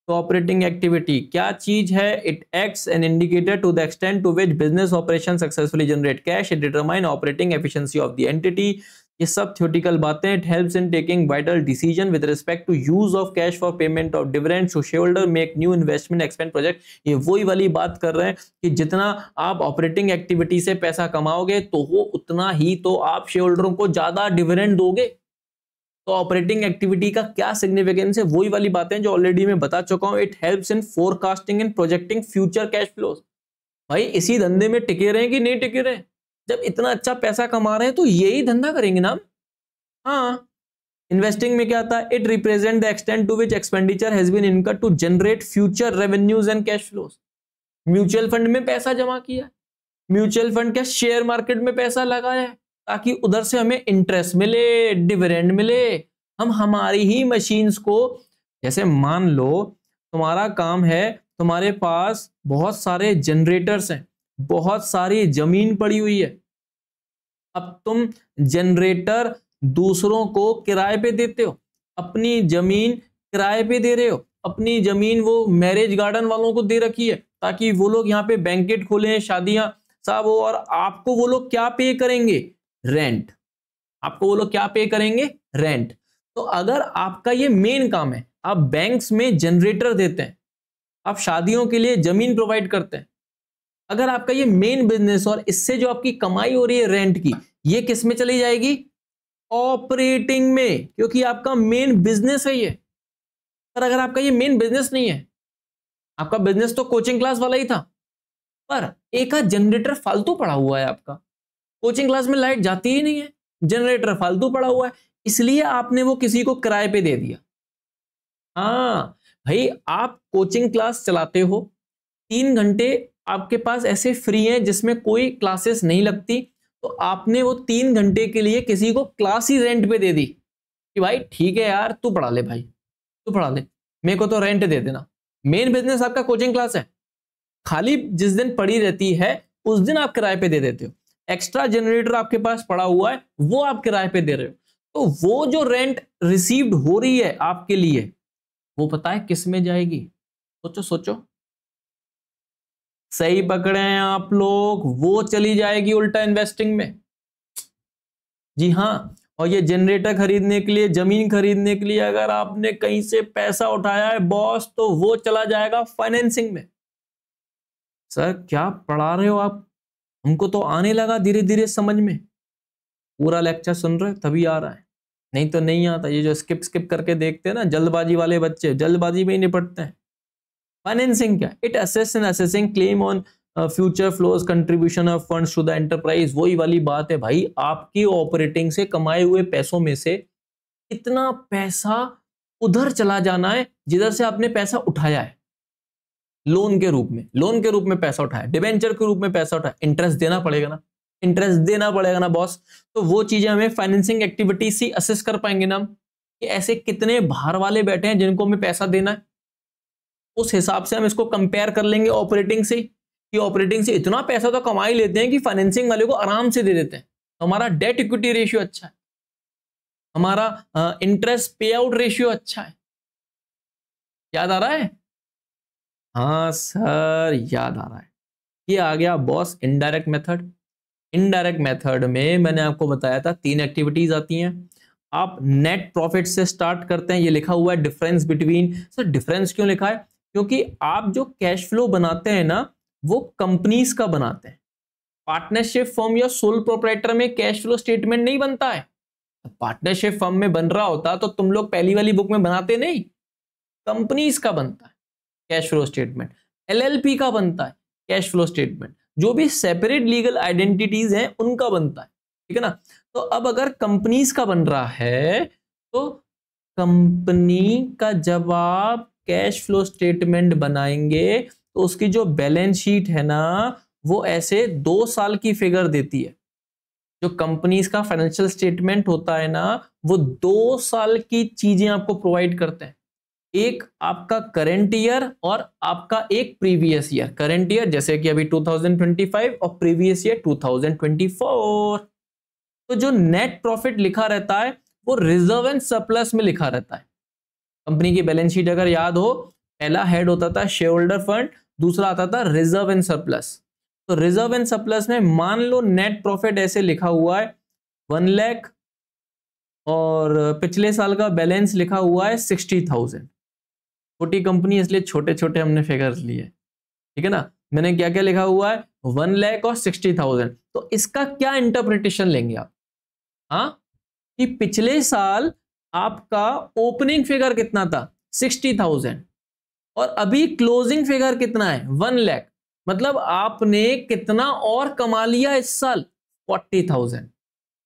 तो ऑपरेटिंग एक्टिविटी क्या चीज है? It acts an indicator to the extent to which business operation successfully generate cash, it determine operating efficiency of the entity. ये सब थ्योरेटिकल बातें। It helps in taking vital decision with respect to use of cash for payment of dividend, to share holder, make new investment, expand project. ये वही वाली बात कर रहे हैं कि जितना आप ऑपरेटिंग एक्टिविटी से पैसा कमाओगे तो वो उतना ही तो आप शेयर होल्डरों को ज्यादा डिविडेंड दोगे। तो ऑपरेटिंग एक्टिविटी का क्या सिग्निफिकेंस है? वही वाली बातें जो ऑलरेडी मैं बता चुका हूं। It helps in forecasting and projecting future cash flows. भाई इसी धंधे में टिके रहे कि नहीं टिके रहे? जब इतना अच्छा पैसा कमा रहे हैं तो यही धंधा करेंगे ना। हाँ, इन्वेस्टिंग में क्या आता है? It represent the extent to which expenditure has been incurred to generate future revenues and cash flows. Mutual fund में पैसा जमा किया, म्यूचुअल फंड के शेयर मार्केट में पैसा लगाया है ताकि उधर से हमें इंटरेस्ट मिले, डिविडेंड मिले। हम हमारी ही मशीन्स को, जैसे मान लो तुम्हारा काम है, तुम्हारे पास बहुत सारे जनरेटर्स हैं, बहुत सारी जमीन पड़ी हुई है, अब तुम जनरेटर दूसरों को किराए पे देते हो, अपनी जमीन किराए पे दे रहे हो, अपनी जमीन वो मैरिज गार्डन वालों को दे रखी है ताकि वो लोग यहाँ पे बैंकेट खोले, शादियां सब हो, और आपको वो लोग क्या पे करेंगे? रेंट। आपको वो लोग क्या पे करेंगे? रेंट। तो अगर आपका ये मेन काम है, आप बैंक्स में जनरेटर देते हैं, आप शादियों के लिए जमीन प्रोवाइड करते हैं, अगर आपका ये मेन बिजनेस और इससे जो आपकी कमाई हो रही है रेंट की, ये किस में चली जाएगी? ऑपरेटिंग में, क्योंकि आपका मेन बिजनेस है ये। पर अगर आपका ये मेन बिजनेस नहीं है, आपका बिजनेस तो कोचिंग क्लास वाला ही था, पर एक आध जनरेटर फालतू पड़ा हुआ है आपका, कोचिंग क्लास में लाइट जाती ही नहीं है, जनरेटर फालतू पड़ा हुआ है, इसलिए आपने वो किसी को किराए पे दे दिया। हाँ भाई, आप कोचिंग क्लास चलाते हो, 3 घंटे आपके पास ऐसे फ्री हैं जिसमें कोई क्लासेस नहीं लगती, तो तो आपने वो 3 घंटे के लिए किसी को क्लास ही रेंट पे दे दी कि भाई ठीक है यार, तू पढ़ा ले भाई, तू पढ़ा ले, मेरे को तो रेंट दे देना। मेन बिजनेस आपका कोचिंग क्लास है, खाली जिस दिन पड़ी रहती है उस दिन आप किराए पे दे देते हो। एक्स्ट्रा जनरेटर आपके पास पड़ा हुआ है, वो आप किराए पे दे रहे हो। तो वो जो रेंट रिसीव्ड हो रही है आपके लिए, वो पता है किस में जाएगी? सोचो सोचो, सही पकड़े हैं आप लोग, वो चली जाएगी उल्टा इन्वेस्टिंग में। जी हाँ, और ये जनरेटर खरीदने के लिए, जमीन खरीदने के लिए अगर आपने कहीं से पैसा उठाया है बॉस, तो वो चला जाएगा फाइनेंसिंग में। सर क्या पढ़ा रहे हो आप? हमको तो आने लगा धीरे धीरे समझ में। पूरा लेक्चर सुन रहे तभी आ रहा है, नहीं तो नहीं आता। ये जो स्किप स्किप करके देखते हैं ना, जल्दबाजी वाले बच्चे, जल्दबाजी में ही निपटते हैं। फाइनेंसिंग क्या? It assess and assessing claim on future flows contribution of funds to the enterprise. वही वाली बात है भाई, आपकी ऑपरेटिंग से कमाए हुए पैसों में से इतना पैसा उधर चला जाना है जिधर से आपने पैसा उठाया है। लोन के रूप में, लोन के रूप में पैसा उठाया, डिबेंचर के रूप में पैसा उठाया, इंटरेस्ट देना पड़ेगा ना, इंटरेस्ट देना पड़ेगा ना बॉस। तो वो चीजें हमें फाइनेंसिंग एक्टिविटी से असेस कर पाएंगे ना कि ऐसे कितने बाहर वाले बैठे हैं जिनको हमें पैसा देना है। उस हिसाब से हम इसको कंपेयर कर लेंगे ऑपरेटिंग से, कि ऑपरेटिंग से इतना पैसा तो कमा ही लेते हैं कि फाइनेंसिंग वाले को आराम से दे देते हैं। तो हमारा डेट इक्विटी रेशियो अच्छा है, हमारा इंटरेस्ट पे आउट रेशियो अच्छा है। याद आ रहा है? हाँ सर याद आ रहा है। ये आ गया boss indirect method. Indirect method में मैंने आपको बताया था 3 एक्टिविटीज आती हैं। आप नेट प्रॉफिट से स्टार्ट करते हैं, ये लिखा हुआ है डिफरेंस बिटवीन। सर डिफरेंस क्यों लिखा है? क्योंकि आप जो कैश फ्लो बनाते हैं ना, वो कंपनीज का बनाते हैं। पार्टनरशिप फर्म या सोल प्रोप्राइटर में कैश फ्लो स्टेटमेंट नहीं बनता है। पार्टनरशिप फर्म में बन रहा होता तो तुम लोग पहली वाली बुक में बनाते नहीं, कंपनीज का बनता है कैश फ्लो स्टेटमेंट। एलएलपी का बनता है कैश फ्लो स्टेटमेंट। जो भी सेपरेट लीगल आइडेंटिटीज हैं उनका बनता है, ठीक है ना। तो अब अगर कंपनीज का बन रहा है तो कंपनी का जब आप कैश फ्लो स्टेटमेंट बनाएंगे तो उसकी जो बैलेंस शीट है ना, वो ऐसे 2 साल की फिगर देती है। जो कंपनीज का फाइनेंशियल स्टेटमेंट होता है ना, वो 2 साल की चीजें आपको प्रोवाइड करते हैं। एक आपका करंट ईयर और आपका एक प्रीवियस ईयर। करंट ईयर जैसे कि अभी 2025 और प्रीवियस ईयर 2024। तो जो नेट प्रॉफिट लिखा रहता है वो रिजर्व एंड सरप्लस में लिखा रहता है। कंपनी की बैलेंस शीट अगर याद हो, पहला हेड होता था शेयर होल्डर फंड, दूसरा आता था रिजर्व एंड सरप्लस। तो रिजर्व एंड सरप्लस में मान लो नेट प्रॉफिट ऐसे लिखा हुआ है 1 लाख और पिछले साल का बैलेंस लिखा हुआ है 60,000। छोटी कंपनी इसलिए छोटे छोटे हमने फिगर्स लिए, ठीक है ना। मैंने क्या क्या लिखा हुआ है 1 लाख और 60,000। तो इसका क्या इंटरप्रिटेशन लेंगे आप? हाँ, कि पिछले साल आपका ओपनिंग फिगर कितना था 60,000 और अभी क्लोजिंग फिगर कितना है 1 लाख। मतलब आपने कितना और कमा लिया इस साल 40,000।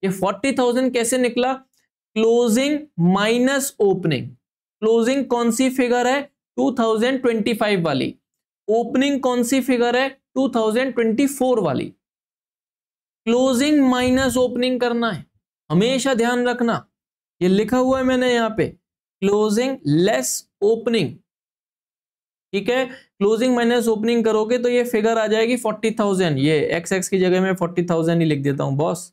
ये 40,000 कैसे निकला? Closing minus opening. क्लोजिंग कौन सी फिगर है 2025 वाली, ओपनिंग कौन सी फिगर है 2024 वाली। क्लोजिंग माइनस ओपनिंग करना है, हमेशा ध्यान रखना। ये लिखा हुआ है मैंने यहां पे, क्लोजिंग लेस ओपनिंग, ठीक है। क्लोजिंग माइनस ओपनिंग करोगे तो ये फिगर आ जाएगी 40,000। ये एक्स एक्स की जगह में 40,000 ही लिख देता हूं बॉस।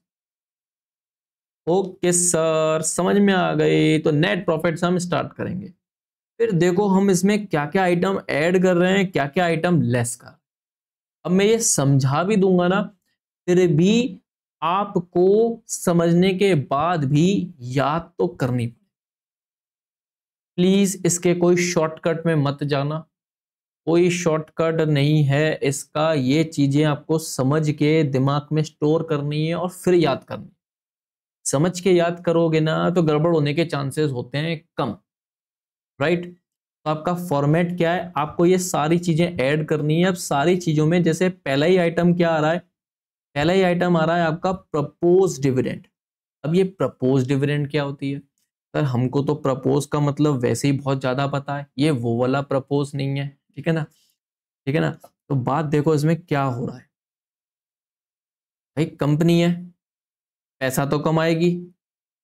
ओके सर, समझ में आ गई। तो नेट प्रॉफिट से हम स्टार्ट करेंगे। फिर देखो हम इसमें क्या क्या आइटम ऐड कर रहे हैं, क्या क्या आइटम लेस कर। अब मैं ये समझा भी दूंगा ना, फिर भी आपको समझने के बाद भी याद तो करनी पड़ेगी। प्लीज इसके कोई शॉर्टकट में मत जाना, कोई शॉर्टकट नहीं है इसका। ये चीजें आपको समझ के दिमाग में स्टोर करनी है और फिर याद करनी। समझ के याद करोगे ना तो गड़बड़ होने के चांसेस होते हैं कम, राइट। तो आपका फॉर्मेट क्या है, आपको ये सारी चीजें ऐड करनी है। अब सारी चीजों में जैसे पहला ही आइटम क्या आ रहा है, पहला ही आइटम आ रहा है आपका प्रपोज डिविडेंड। अब ये प्रपोज डिविडेंड क्या होती है? सर हमको तो प्रपोज का मतलब वैसे ही बहुत ज्यादा पता है, ये वो वाला प्रपोज नहीं है, ठीक है ना, ठीक है ना। तो बात देखो इसमें क्या हो रहा है। भाई कंपनी है, पैसा तो कमाएगी,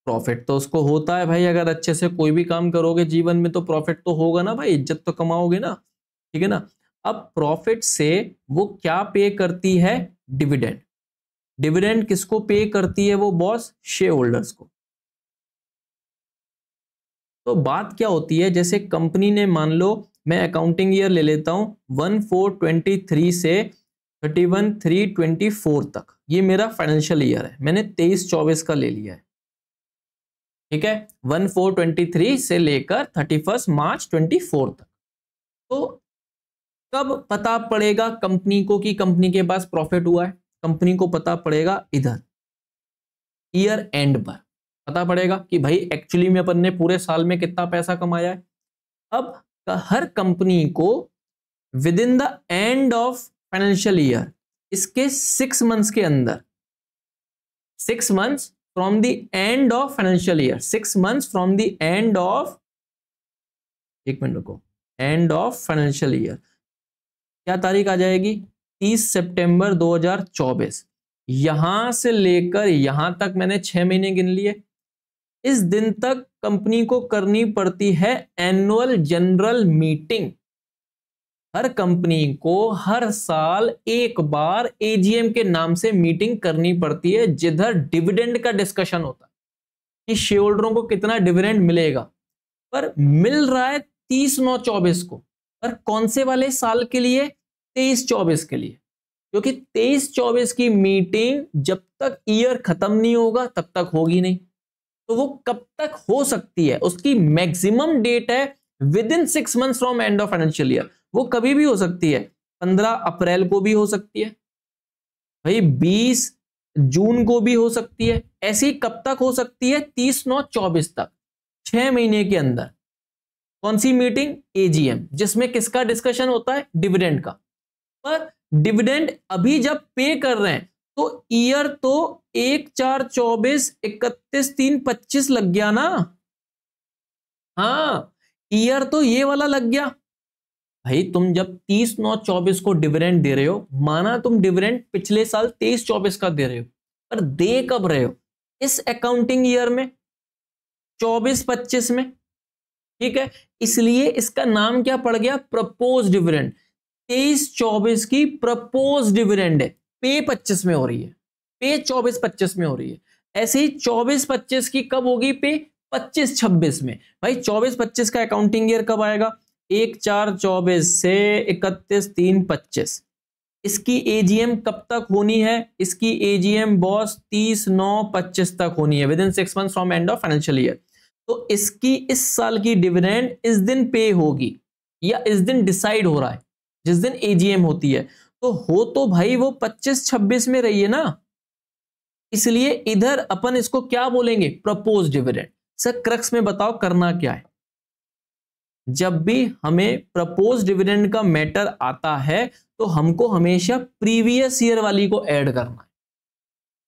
प्रॉफिट तो उसको होता है भाई, अगर अच्छे से कोई भी काम करोगे जीवन में तो प्रॉफिट तो होगा ना भाई, इज्जत तो कमाओगे ना, ठीक है ना। अब प्रॉफिट से वो क्या पे करती है, डिविडेंड। डिविडेंड किसको पे करती है वो बॉस, शेयर होल्डर्स को। तो बात क्या होती है, जैसे कंपनी ने मान लो, मैं अकाउंटिंग ईयर ले लेता हूं 1/4/23 से 31/3/24 तक, ये मेरा फाइनेंशियल ईयर है, मैंने 23-24 का ले लिया है, ठीक है, 1/4/23 से लेकर 31 मार्च 24 तक। तो कब पता पड़ेगा कंपनी को कि कंपनी के पास प्रॉफिट हुआ है, कंपनी को पता पड़ेगा इधर ईयर एंड पर पता पड़ेगा कि भाई एक्चुअली में अपन ने पूरे साल में कितना पैसा कमाया है। अब हर कंपनी को with in the end of financial year, इसके 6 मंथ्स के अंदर, 6 months from the end of financial year, 6 months from the end of, एक मिनट रुको, एंड ऑफ फाइनेंशियल ईयर क्या तारीख आ जाएगी, 30 सितंबर 2024, यहां से लेकर यहां तक मैंने 6 महीने गिन लिए। इस दिन तक कंपनी को करनी पड़ती है एनुअल जनरल मीटिंग। हर कंपनी को हर साल एक बार एजीएम के नाम से मीटिंग करनी पड़ती है, जिधर डिविडेंड का डिस्कशन होता है कि शेयर होल्डरों को कितना डिविडेंड मिलेगा। पर मिल रहा है 30/9/24 को, पर कौन से वाले साल के लिए, 23-24 के लिए, क्योंकि 23-24 की मीटिंग जब तक ईयर खत्म नहीं होगा तब तक होगी नहीं। तो वो कब तक हो सकती है, उसकी मैक्सिमम डेट है with in 6 months from end of financial year. वो कभी भी हो सकती है, 15 अप्रैल को भी हो सकती है भाई, 20 जून को भी हो सकती है, ऐसी कब तक हो सकती है, 30/9/24 तक, 6 महीने के अंदर। कौन सी मीटिंग, एजीएम, जिसमें किसका डिस्कशन होता है, डिविडेंड का। पर डिविडेंड अभी जब पे कर रहे हैं तो ईयर तो 1/4/24, 31/3/25 लग गया ना, हाँ ईयर तो ये वाला लग गया भाई। तुम जब 30/9/24 को डिविडेंड दे रहे हो, माना तुम डिविडेंड पिछले साल 23-24 का दे रहे हो, पर दे कब रहे हो, इस अकाउंटिंग ईयर में 24-25 में, ठीक है, इसलिए इसका नाम क्या पड़ गया, प्रपोज डिविडेंड। 23-24 की प्रपोज डिविडेंड है, पे 25 में हो रही है, पे 24-25 में हो रही है। ऐसे ही 24-25 की कब होगी पे, 25-26 में। भाई 24-25 का अकाउंटिंग ईयर कब आएगा, 1/4/24 से 31/3/25। इसकी एजीएम कब तक होनी है, इसकी एजीएम बॉस 30/9/25 तक होनी है, with in 6 months from end of financial year. तो इसकी इस साल की डिविडेंड इस दिन पे होगी, या इस दिन डिसाइड हो रहा है जिस दिन एजीएम होती है, तो हो तो भाई वो 25-26 में रही है ना, इसलिए इधर अपन इसको क्या बोलेंगे, प्रपोज डिविडेंड। सर क्रक्स में बताओ करना क्या है, जब भी हमें प्रपोज डिविडेंड का मैटर आता है तो हमको हमेशा प्रीवियस ईयर वाली को ऐड करना है।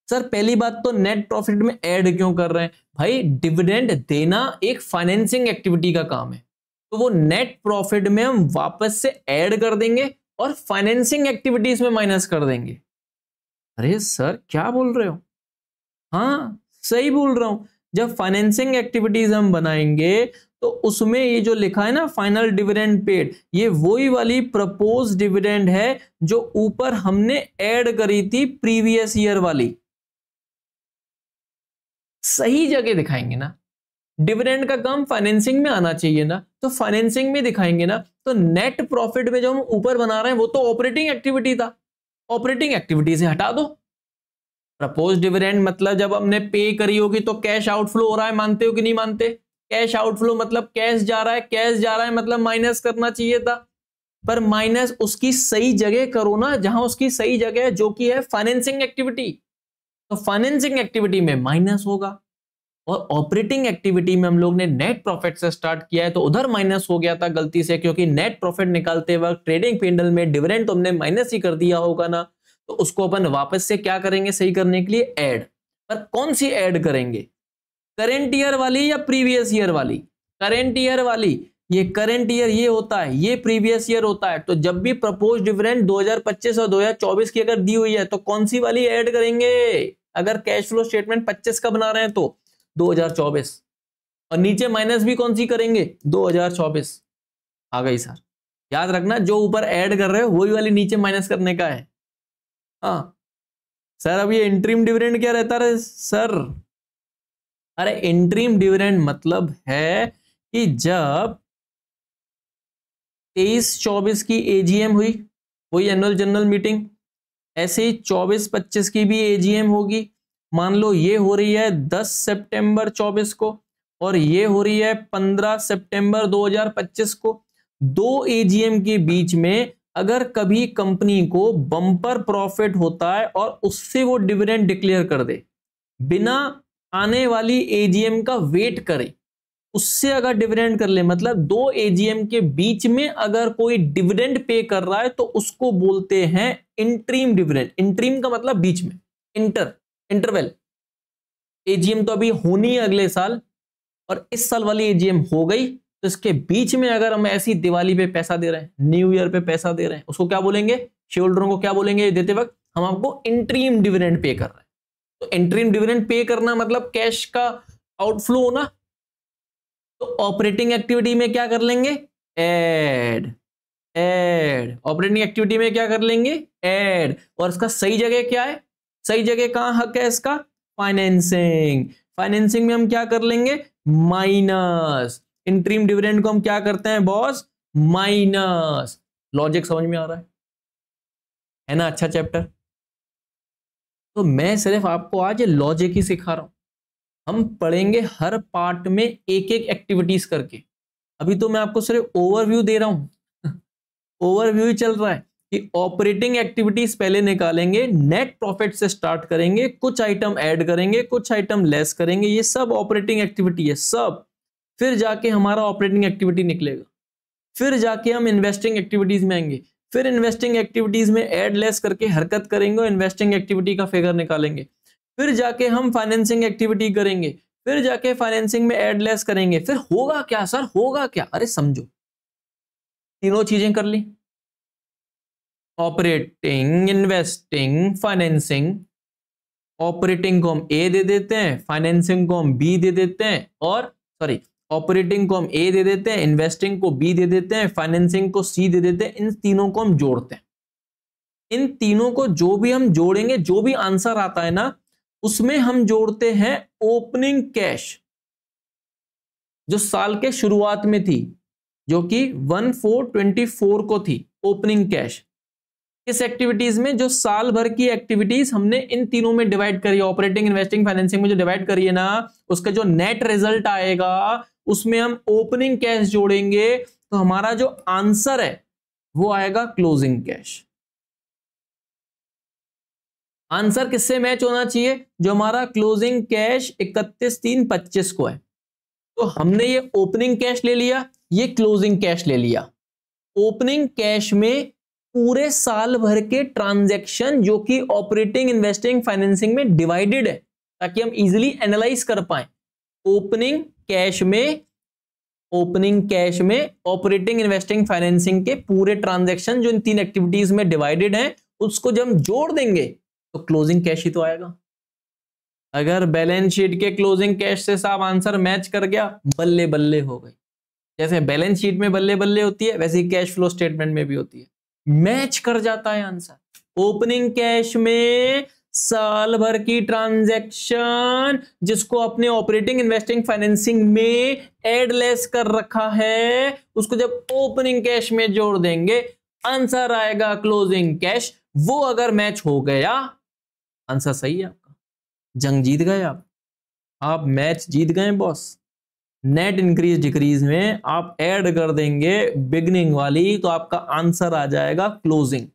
सर पहली बात तो नेट प्रॉफिट में ऐड क्यों कर रहे हैं, भाई डिविडेंड देना एक फाइनेंसिंग एक्टिविटी का काम है, तो वो नेट प्रॉफिट में हम वापस से ऐड कर देंगे और फाइनेंसिंग एक्टिविटीज में माइनस कर देंगे। अरे सर क्या बोल रहे हो, हाँ सही बोल रहा हूं। जब फाइनेंसिंग एक्टिविटीज हम बनाएंगे तो उसमें ये जो लिखा है ना फाइनल डिविडेंड पेड, ये वही वाली प्रपोज डिविडेंड है जो ऊपर हमने ऐड करी थी प्रीवियस ईयर वाली। सही जगह दिखाएंगे ना, डिविडेंड का काम फाइनेंसिंग में आना चाहिए ना, तो फाइनेंसिंग में दिखाएंगे ना। तो नेट प्रॉफिट में जो हम ऊपर बना रहे हैं वो तो ऑपरेटिंग एक्टिविटी था, ऑपरेटिंग एक्टिविटी से हटा दो। प्रपोज डिविडेंड मतलब जब हमने पे करी होगी तो कैश आउटफ्लो हो रहा है, मानते हो कि नहीं मानते, कैश आउटफ्लो मतलब कैश जा रहा है, कैश जा रहा है मतलब माइनस करना चाहिए था, पर माइनस उसकी सही जगह करो ना, जहां उसकी सही जगह है, जो कि है फाइनेंसिंग एक्टिविटी। तो फाइनेंसिंग एक्टिविटी में माइनस होगा, और ऑपरेटिंग एक्टिविटी में हम लोग ने नेट प्रॉफिट से स्टार्ट किया है तो उधर माइनस हो गया था गलती से, क्योंकि नेट प्रॉफिट निकालते वक्त ट्रेडिंग पेंडल में डिविडेंड तो हमने माइनस ही कर दिया होगा ना, तो उसको अपन वापस से क्या करेंगे सही करने के लिए, ऐड। पर कौन सी ऐड करेंगे, करेंट ईयर वाली या प्रीवियस ईयर वाली, करेंट ईयर वाली। ये करेंट ईयर ये होता है, ये प्रीवियस ईयर होता है। तो जब भी प्रपोज डिविडेंड 2025 और 2024 की अगर दी हुई है तो कौन सी वाली ऐड करेंगे, अगर कैश फ्लो स्टेटमेंट 25 का बना रहे हैं तो 2024, और नीचे माइनस भी कौन सी करेंगे, 2024। आ गई सर, याद रखना जो ऊपर ऐड कर रहे हो वही वाली नीचे माइनस करने का है। हाँ सर, अब ये इंटरिम डिविडेंड क्या रहता है सर? अरे इंटरिम डिविडेंड मतलब है कि जब 23-24 की एजीएम हुई, वही एनुअल जनरल मीटिंग, ऐसे ही 24-25 की भी एजीएम होगी। मान लो ये हो रही है 10 सितंबर 24 को और ये हो रही है 15 सितंबर 2025 को। दो एजीएम के बीच में अगर कभी कंपनी को बम्पर प्रॉफिट होता है और उससे वो डिविडेंड डिक्लेयर कर दे, बिना आने वाली एजीएम का वेट करे, उससे अगर डिविडेंड कर ले, मतलब दो एजीएम के बीच में अगर कोई डिविडेंड पे कर रहा है तो उसको बोलते हैं इंटरिम डिविडेंड। इंटरिम का मतलब बीच में, इंटरवल। एजीएम तो अभी होनी है अगले साल और इस साल वाली एजीएम हो गई, तो इसके बीच में अगर हम ऐसी दिवाली पे पैसा दे रहे हैं, न्यू ईयर पे पैसा दे रहे हैं, उसको क्या बोलेंगे, शेयर होल्डरों को क्या बोलेंगे देते वक्त, हम आपको इंटरिम डिविडेंड पे कर रहे हैं। तो इंटरिम डिविडेंड पे करना मतलब कैश का आउटफ्लो होना। तो ऑपरेटिंग एक्टिविटी में क्या कर लेंगे, ऐड। ऑपरेटिंग एक्टिविटी में क्या कर लेंगे, ऐड। और इसका सही जगह क्या है, सही जगह कहां हक है इसका, फाइनेंसिंग। फाइनेंसिंग में हम क्या कर लेंगे, माइनस। इंटरिम डिविडेंड को हम क्या करते हैं बॉस, माइनस। लॉजिक समझ में आ रहा है ना? अच्छा चैप्टर। तो मैं सिर्फ आपको आज लॉजिक ही सिखा रहा हूं, हम पढ़ेंगे हर पार्ट में एक एक एक्टिविटीज करके। अभी तो मैं आपको सिर्फ ओवरव्यू दे रहा हूं ओवरव्यू ही चल रहा है कि ऑपरेटिंग एक्टिविटीज पहले निकालेंगे, नेट प्रॉफिट से स्टार्ट करेंगे, कुछ आइटम ऐड करेंगे, कुछ आइटम लेस करेंगे, ये सब ऑपरेटिंग एक्टिविटी है सब। फिर जाके हमारा ऑपरेटिंग एक्टिविटी निकलेगा, फिर जाके हम इन्वेस्टिंग एक्टिविटीज में आएंगे, फिर इन्वेस्टिंग एक्टिविटीज में ऐड लेस करके हरकत करेंगे और इन्वेस्टिंग एक्टिविटी का फिगर निकालेंगे, फिर जाके हम फाइनेंसिंग एक्टिविटी करेंगे, फिर जाके फाइनेंसिंग में ऐड लेस करेंगे। फिर होगा क्या सर, होगा क्या, अरे समझो, तीनों चीजें कर ली, ऑपरेटिंग, इन्वेस्टिंग, फाइनेंसिंग। ऑपरेटिंग को हम ए दे देते हैं, फाइनेंसिंग को हम बी दे देते हैं, और सॉरी, ऑपरेटिंग को हम ए दे देते हैं, इन्वेस्टिंग को बी दे देते हैं, फाइनेंसिंग को सी दे देते हैं। इन तीनों को हम जोड़ते हैं। इन तीनों को जो भी हम जोड़ेंगे, जो भी आंसर आता है ना, उसमें हम जोड़ते हैं ओपनिंग कैश जो साल के शुरुआत में थी, जो कि 1/4/24 को थी ओपनिंग कैश। किस एक्टिविटीज में, जो साल भर की एक्टिविटीज हमने इन तीनों में डिवाइड करी, ऑपरेटिंग, इन्वेस्टिंग, फाइनेंसिंग में जो डिवाइड करी है ना, उसका जो नेट रिजल्ट आएगा उसमें हम ओपनिंग कैश जोड़ेंगे, तो हमारा जो आंसर है वो आएगा क्लोजिंग कैश। आंसर किससे मैच होना चाहिए, जो हमारा क्लोजिंग कैश 31/3/25 को है। तो हमने ये ओपनिंग कैश ले लिया, ये क्लोजिंग कैश ले लिया। ओपनिंग कैश में पूरे साल भर के ट्रांजैक्शन जो कि ऑपरेटिंग, इन्वेस्टिंग, फाइनेंसिंग में डिवाइडेड है, ताकि हम इजीली एनालाइज कर पाए। ओपनिंग कैश में ऑपरेटिंग, इन्वेस्टिंग, फाइनेंसिंग के पूरे ट्रांजैक्शन जो इन तीन एक्टिविटीज में डिवाइडेड हैं, उसको जब हम जोड़ देंगे तो क्लोजिंग कैश ही तो आएगा। अगर बैलेंस शीट के क्लोजिंग कैश से साहब आंसर मैच कर गया, बल्ले बल्ले हो गई। जैसे बैलेंस शीट में बल्ले बल्ले होती है, वैसे ही कैश फ्लो स्टेटमेंट में भी होती है, मैच कर जाता है आंसर। ओपनिंग कैश में साल भर की ट्रांजैक्शन जिसको अपने ऑपरेटिंग, इन्वेस्टिंग, फाइनेंसिंग में ऐड लेस कर रखा है, उसको जब ओपनिंग कैश में जोड़ देंगे, आंसर आएगा क्लोजिंग कैश। वो अगर मैच हो गया, आंसर सही है आपका, जंग जीत गए आप मैच जीत गए बॉस। नेट इंक्रीज डिक्रीज में आप ऐड कर देंगे बिगनिंग वाली, तो आपका आंसर आ जाएगा क्लोजिंग।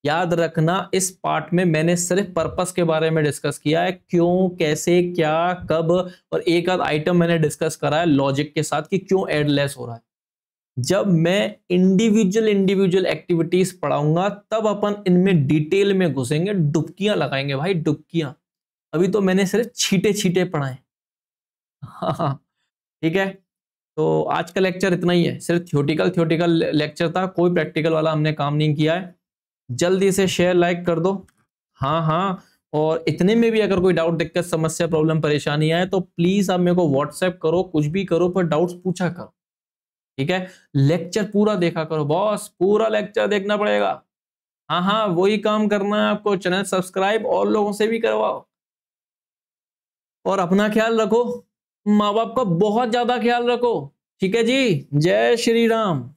याद रखना, इस पार्ट में मैंने सिर्फ पर्पस के बारे में डिस्कस किया है, क्यों, कैसे, क्या, कब, और एक आध आइटम मैंने डिस्कस करा है लॉजिक के साथ कि क्यों ऐड लेस हो रहा है। जब मैं इंडिविजुअल एक्टिविटीज पढ़ाऊंगा तब अपन इनमें डिटेल में घुसेंगे, डुबकियां लगाएंगे भाई, डुबकियां। अभी तो मैंने सिर्फ छीटे छीटे पढ़ाए। हाँ ठीक है, तो आज का लेक्चर इतना ही है, सिर्फ थ्योरेटिकल लेक्चर था, कोई प्रैक्टिकल वाला हमने काम नहीं किया है। जल्दी से शेयर लाइक कर दो। हाँ, और इतने में भी अगर कोई डाउट, दिक्कत, समस्या, प्रॉब्लम, परेशानी आए तो प्लीज आप मेरे को व्हाट्सएप करो, कुछ भी करो, पर डाउट्स पूछा करो, ठीक है। लेक्चर पूरा देखा करो बॉस, पूरा लेक्चर देखना पड़ेगा। हाँ हाँ, वही काम करना है आपको, चैनल सब्सक्राइब और लोगों से भी करवाओ। और अपना ख्याल रखो, माँ बाप का बहुत ज्यादा ख्याल रखो, ठीक है जी। जय श्री राम।